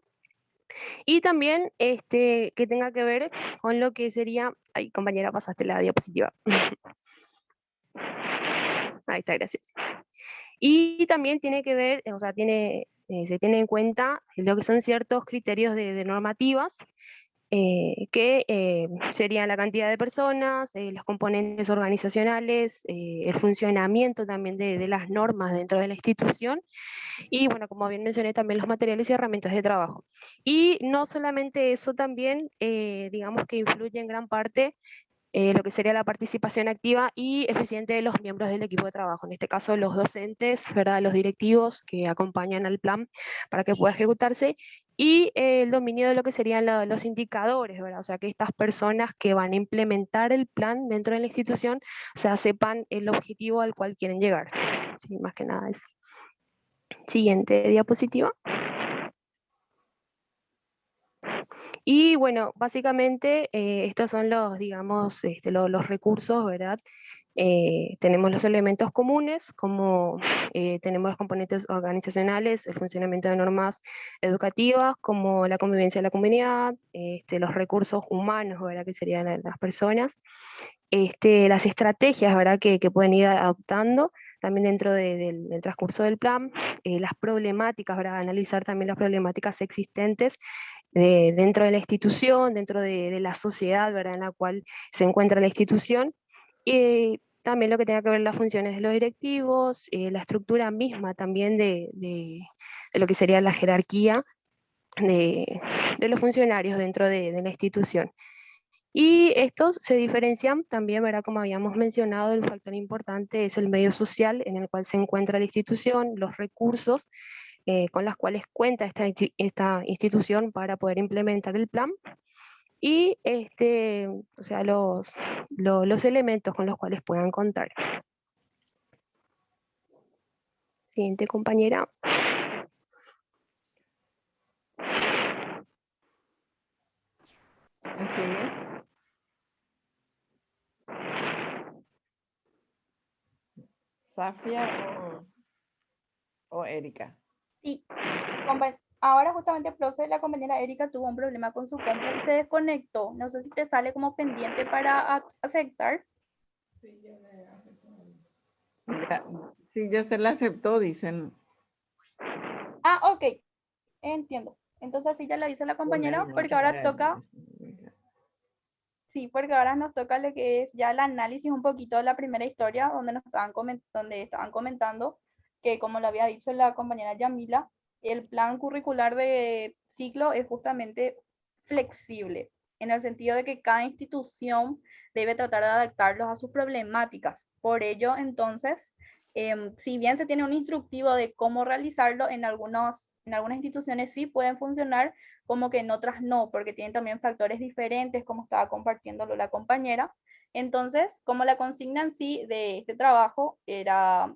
Y también que tenga que ver con lo que sería... Ay, compañera, pasaste la diapositiva. Ahí está, gracias. Y también tiene que ver, o sea, se tiene en cuenta lo que son ciertos criterios de normativas, que serían la cantidad de personas, los componentes organizacionales, el funcionamiento también de las normas dentro de la institución, y bueno, como bien mencioné, también los materiales y herramientas de trabajo. Y no solamente eso, también digamos que influye en gran parte lo que sería la participación activa y eficiente de los miembros del equipo de trabajo, en este caso los docentes, ¿verdad? Los directivos que acompañan al plan para que pueda ejecutarse, y el dominio de lo que serían los indicadores, ¿verdad? O sea, que estas personas que van a implementar el plan dentro de la institución, o sea, sepan el objetivo al cual quieren llegar. Sí, más que nada eso. Siguiente diapositiva. Y bueno, básicamente estos son los, digamos, los recursos, ¿verdad? Tenemos los elementos comunes, como tenemos los componentes organizacionales, el funcionamiento de normas educativas, como la convivencia de la comunidad, los recursos humanos, ¿verdad? Que serían las personas, las estrategias, ¿verdad? Que pueden ir adoptando también dentro del transcurso del plan, las problemáticas, ¿verdad? Analizar también las problemáticas existentes dentro de la institución, dentro de la sociedad, ¿verdad? En la cual se encuentra la institución, y también lo que tenga que ver las funciones de los directivos, la estructura misma también de lo que sería la jerarquía de los funcionarios dentro de la institución. Y estos se diferencian también, ¿verdad? Como habíamos mencionado, el factor importante es el medio social en el cual se encuentra la institución, los recursos con los cuales cuenta esta institución para poder implementar el plan, y o sea, los elementos con los cuales puedan contar. Siguiente compañera. ¿Sigue? ¿Safia o Erika? Sí, ahora justamente, profe, la compañera Erika tuvo un problema con su compu y se desconectó. No sé si te sale como pendiente para aceptar. Sí, ya se la aceptó, dicen. Ah, ok, entiendo. Entonces sí ya la hizo la compañera, porque ahora toca... Sí, porque ahora nos toca lo que es ya el análisis un poquito de la primera historia, donde estaban comentando que, como lo había dicho la compañera Yamila, el plan curricular de ciclo es justamente flexible, en el sentido de que cada institución debe tratar de adaptarlos a sus problemáticas. Por ello, entonces, si bien se tiene un instructivo de cómo realizarlo, en algunas instituciones sí pueden funcionar, como que en otras no, porque tienen también factores diferentes, como estaba compartiéndolo la compañera. Entonces, como la consigna en sí de este trabajo era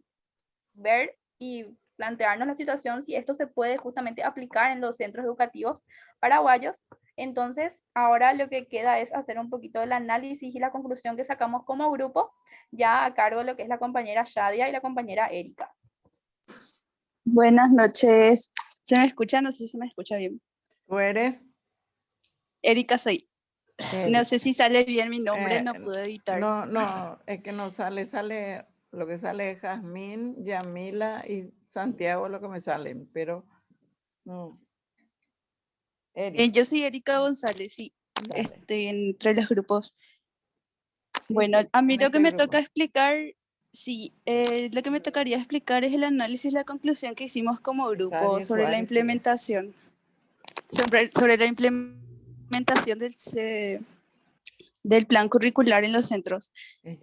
ver y plantearnos la situación si esto se puede justamente aplicar en los centros educativos paraguayos. Entonces, ahora lo que queda es hacer un poquito del análisis y la conclusión que sacamos como grupo, ya a cargo de lo que es la compañera Shadia y la compañera Erika. Buenas noches. ¿Se me escucha? No sé si se me escucha bien. ¿Tú eres? Erika soy. Erika. No sé si sale bien mi nombre, no pude editar. No, es que no sale, lo que sale es Jazmín, Yamila y Santiago, lo que me salen, pero no. Yo soy Erika González, sí, entre los grupos. Bueno, a mí lo que me toca explicar, sí, lo que me tocaría explicar es el análisis, la conclusión que hicimos como grupo sobre la implementación, sobre la implementación del plan curricular en los centros.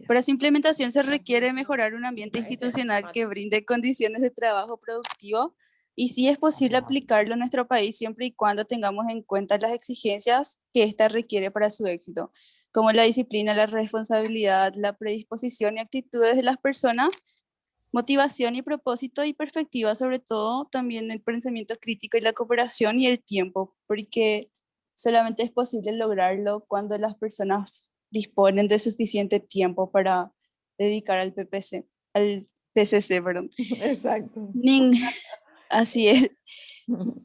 Para su implementación se requiere mejorar un ambiente institucional que brinde condiciones de trabajo productivo y sí es posible aplicarlo en nuestro país siempre y cuando tengamos en cuenta las exigencias que ésta requiere para su éxito, como la disciplina, la responsabilidad, la predisposición y actitudes de las personas, motivación y propósito y perspectiva, sobre todo también el pensamiento crítico y la cooperación y el tiempo, porque solamente es posible lograrlo cuando las personas disponen de suficiente tiempo para dedicar al PCC, perdón. Exacto. Así es.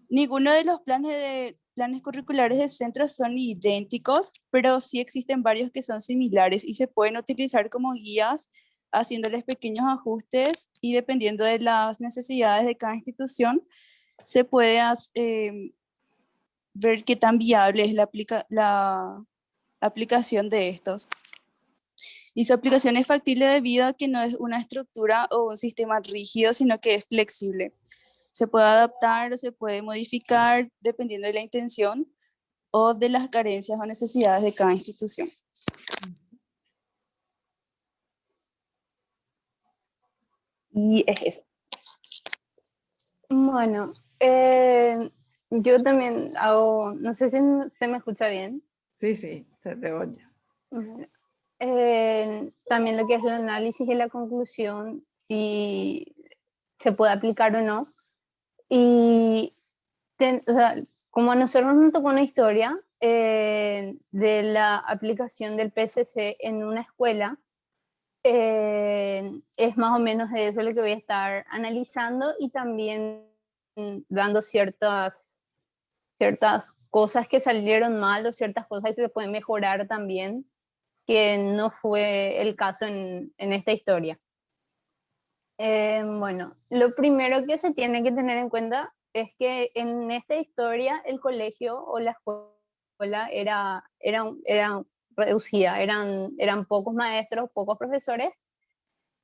Ninguno de los planes curriculares de centro son idénticos, pero sí existen varios que son similares y se pueden utilizar como guías, haciéndoles pequeños ajustes y dependiendo de las necesidades de cada institución, se puede ver qué tan viable es la aplicación de estos. Y su aplicación es factible debido a que no es una estructura o un sistema rígido, sino que es flexible. Se puede adaptar o se puede modificar dependiendo de la intención o de las carencias o necesidades de cada institución. Y es eso. Bueno, yo también hago, no sé si se me escucha bien. Sí, se te oye. También lo que es el análisis y la conclusión, si se puede aplicar o no. Y o sea, como a nosotros nos tocó una historia de la aplicación del PCC en una escuela, es más o menos de eso lo que voy a estar analizando y también dando ciertas cosas que salieron mal o ciertas cosas que se pueden mejorar también, que no fue el caso en esta historia. Bueno, lo primero que se tiene que tener en cuenta es que en esta historia el colegio o la escuela era reducida, eran pocos maestros, pocos profesores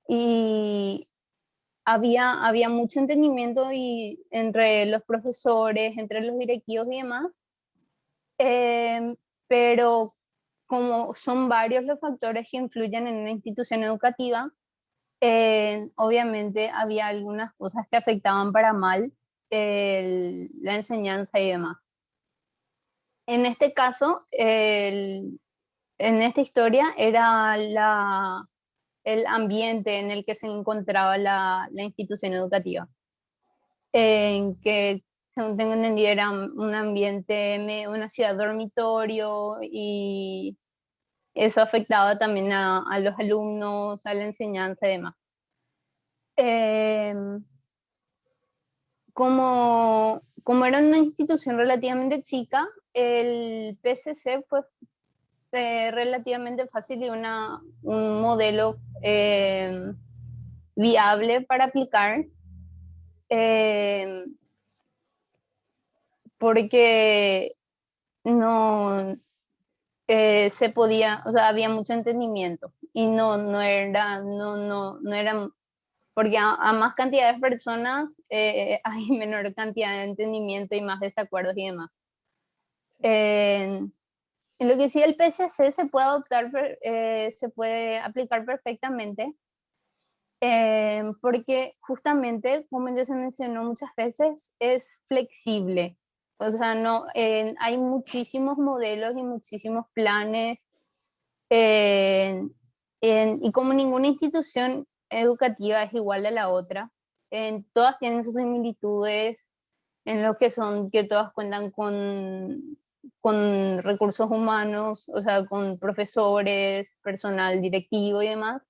y había mucho entendimiento entre los profesores, entre los directivos y demás, pero como son varios los factores que influyen en una institución educativa, obviamente había algunas cosas que afectaban para mal la enseñanza y demás. En este caso, en esta historia era el ambiente en el que se encontraba la institución educativa, en que, según tengo entendido, era un ambiente, una ciudad dormitorio, y eso afectaba también a los alumnos, a la enseñanza y demás. Como era una institución relativamente chica, el PCC fue relativamente fácil y un modelo viable para aplicar, porque no se podía, o sea, había mucho entendimiento y no era, porque a más cantidad de personas hay menor cantidad de entendimiento y más desacuerdos y demás. En lo que sí, el PCC se puede adoptar, se puede aplicar perfectamente, porque justamente, como ya se mencionó muchas veces, es flexible. O sea, no, hay muchísimos modelos y muchísimos planes, y como ninguna institución educativa es igual a la otra, todas tienen sus similitudes en lo que son que todas cuentan con recursos humanos, o sea, con profesores, personal directivo y demás.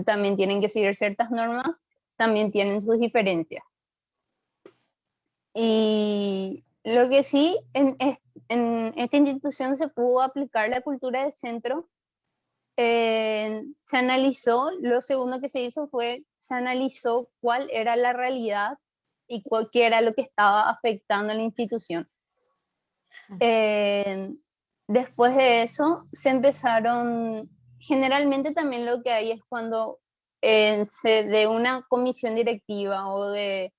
También tienen que seguir ciertas normas, también tienen sus diferencias. Y lo que sí, en esta institución se pudo aplicar la cultura de centro. Se analizó, lo segundo que se hizo fue, se analizó cuál era la realidad y qué era lo que estaba afectando a la institución. Después de eso se empezaron, generalmente también lo que hay es cuando de una comisión directiva o hay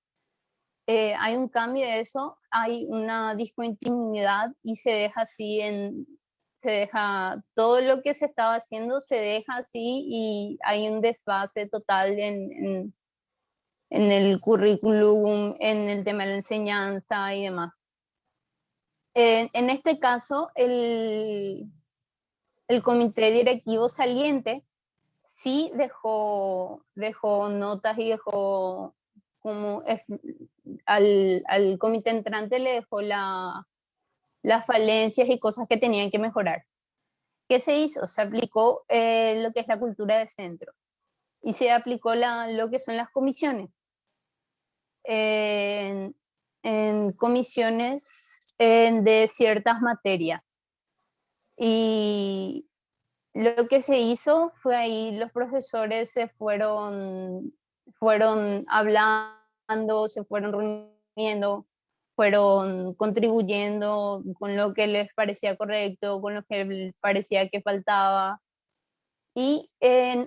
un cambio de eso, hay una discontinuidad y se deja así se deja todo lo que se estaba haciendo, se deja así y hay un desfase total en el currículum, en el tema de la enseñanza y demás. En este caso, el comité directivo saliente sí dejó notas y dejó como al comité entrante le dejó las falencias y cosas que tenían que mejorar. ¿Qué se hizo? Se aplicó lo que es la cultura de centro y se aplicó lo que son las comisiones. En comisiones de ciertas materias. Y lo que se hizo fue ahí, los profesores se fueron hablando, se fueron reuniendo, fueron contribuyendo con lo que les parecía correcto, con lo que les parecía que faltaba. Y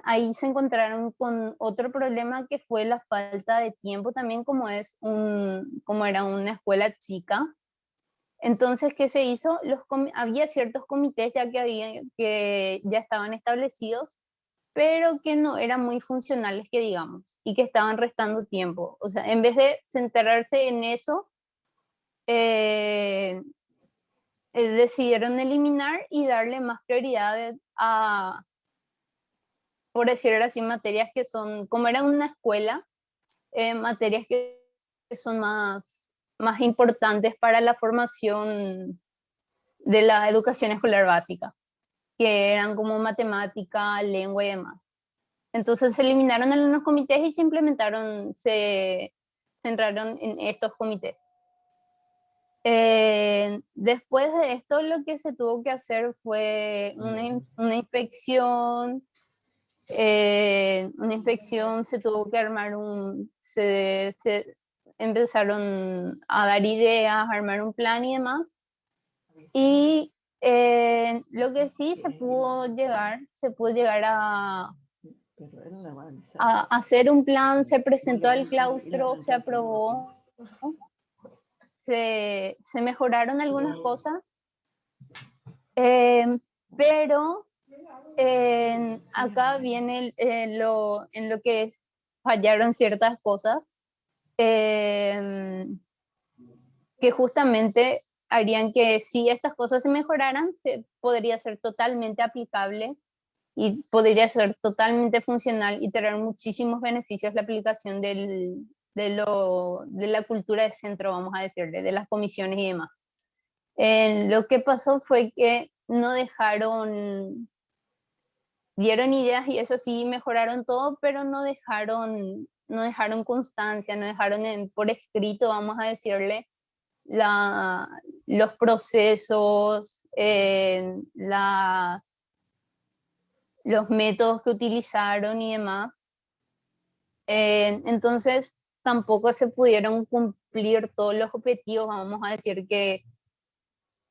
ahí se encontraron con otro problema que fue la falta de tiempo también, como era una escuela chica. Entonces, ¿qué se hizo? Había ciertos comités que ya estaban establecidos, pero que no eran muy funcionales, que digamos, y que estaban restando tiempo. O sea, en vez de centrarse en eso, decidieron eliminar y darle más prioridad a, por decirlo así, materias que son, como era una escuela, materias que son más importantes para la formación de la educación escolar básica, que eran como matemática, lengua y demás. Entonces se eliminaron algunos comités y se centraron en estos comités. Después de esto, lo que se tuvo que hacer fue una inspección. Se tuvo que armar se empezaron a dar ideas, a armar un plan y demás. Y lo que sí se pudo llegar a hacer un plan, se presentó al claustro, se aprobó, se mejoraron algunas cosas, pero acá viene en lo que fallaron ciertas cosas que justamente harían que si estas cosas se mejoraran, podría ser totalmente aplicable y podría ser totalmente funcional y tener muchísimos beneficios la aplicación de la cultura de centro, vamos a decirle, de las comisiones y demás. Lo que pasó fue que no dieron ideas y eso sí mejoraron todo, pero no dejaron constancia, no dejaron por escrito, vamos a decirle, los procesos, los métodos que utilizaron y demás. Entonces tampoco se pudieron cumplir todos los objetivos, vamos a decir, que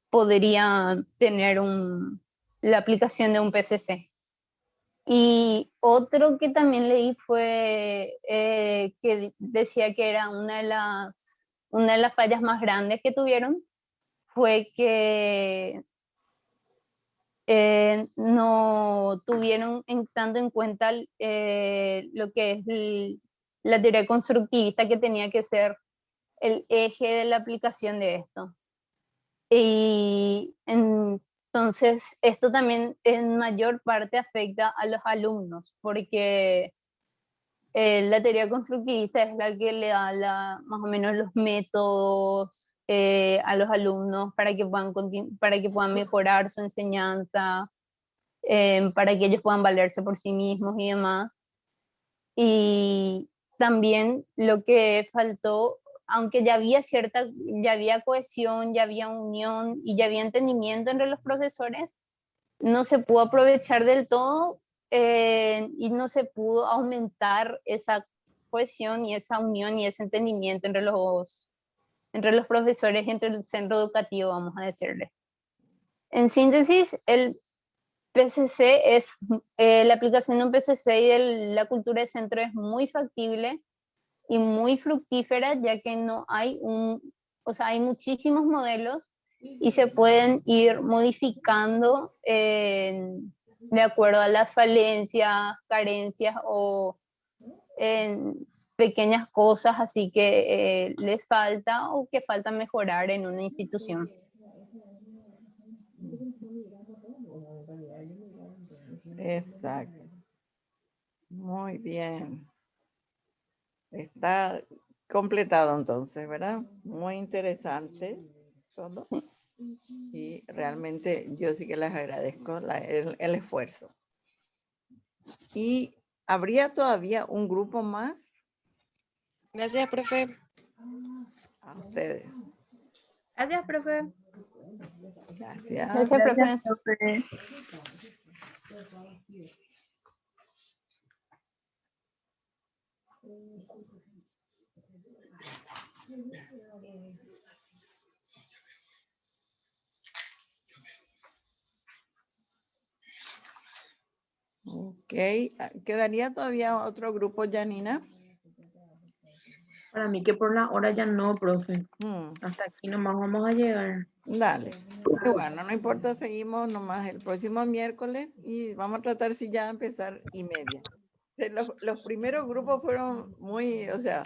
podría tener la aplicación de un PCC. Y otro que también leí fue que decía que era una de las fallas más grandes que tuvieron, fue que no tuvieron tanto en cuenta lo que es la teoría constructivista, que tenía que ser el eje de la aplicación de esto. Y entonces esto también en mayor parte afecta a los alumnos, porque la teoría constructivista es la que le da más o menos los métodos a los alumnos para que puedan mejorar su enseñanza, para que ellos puedan valerse por sí mismos y demás. Y también lo que faltó, aunque ya había cohesión, ya había unión y ya había entendimiento entre los profesores, no se pudo aprovechar del todo y no se pudo aumentar esa cohesión y esa unión y ese entendimiento entre los entre los profesores y entre el centro educativo, vamos a decirle. En síntesis, el PCC es, la aplicación de un PCC y de la cultura de centro es muy factible y muy fructífera, ya que no hay hay muchísimos modelos y se pueden ir modificando de acuerdo a las falencias, carencias o pequeñas cosas así que les falta o que falta mejorar en una institución. Exacto. Muy bien. Está completado entonces, ¿verdad? Muy interesante todo. Y realmente yo sí que les agradezco el esfuerzo. ¿Y habría todavía un grupo más? Gracias, profe. A ustedes. Gracias, profe. Gracias. Gracias, profe. profe. Ok, ¿quedaría todavía otro grupo, Janina? Para mí que por la hora ya no, profe. Hasta aquí nomás vamos a llegar. Dale. Bueno, no importa, seguimos nomás el próximo miércoles y vamos a tratar si ya empezar 1:30. Los primeros grupos fueron muy, o sea,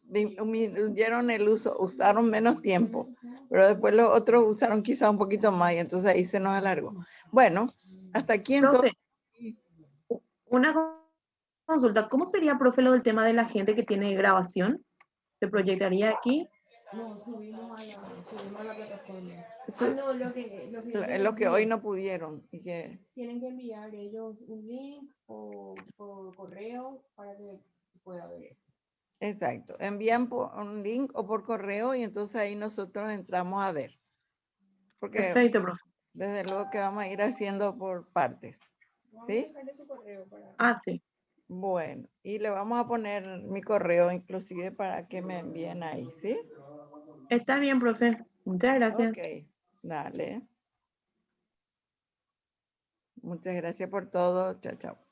dieron el uso, usaron menos tiempo, pero después los otros usaron quizá un poquito más y entonces ahí se nos alargó. Bueno, hasta aquí entonces. Una consulta, ¿cómo sería, profe, lo del tema de la gente que tiene grabación? ¿Se proyectaría aquí? No, subimos a la plataforma. Sí. No, Lo que hoy no pudieron. Y que... Tienen que enviar ellos un link por correo para que pueda ver eso. Exacto. Envían un link o por correo y entonces ahí nosotros entramos a ver. Porque perfecto, profe. Desde luego que vamos a ir haciendo por partes. ¿Sí? Sí. Bueno, y le vamos a poner mi correo inclusive para que me envíen ahí, ¿sí? Está bien, profe. Muchas gracias. Ok, dale. Muchas gracias por todo. Chao, chao.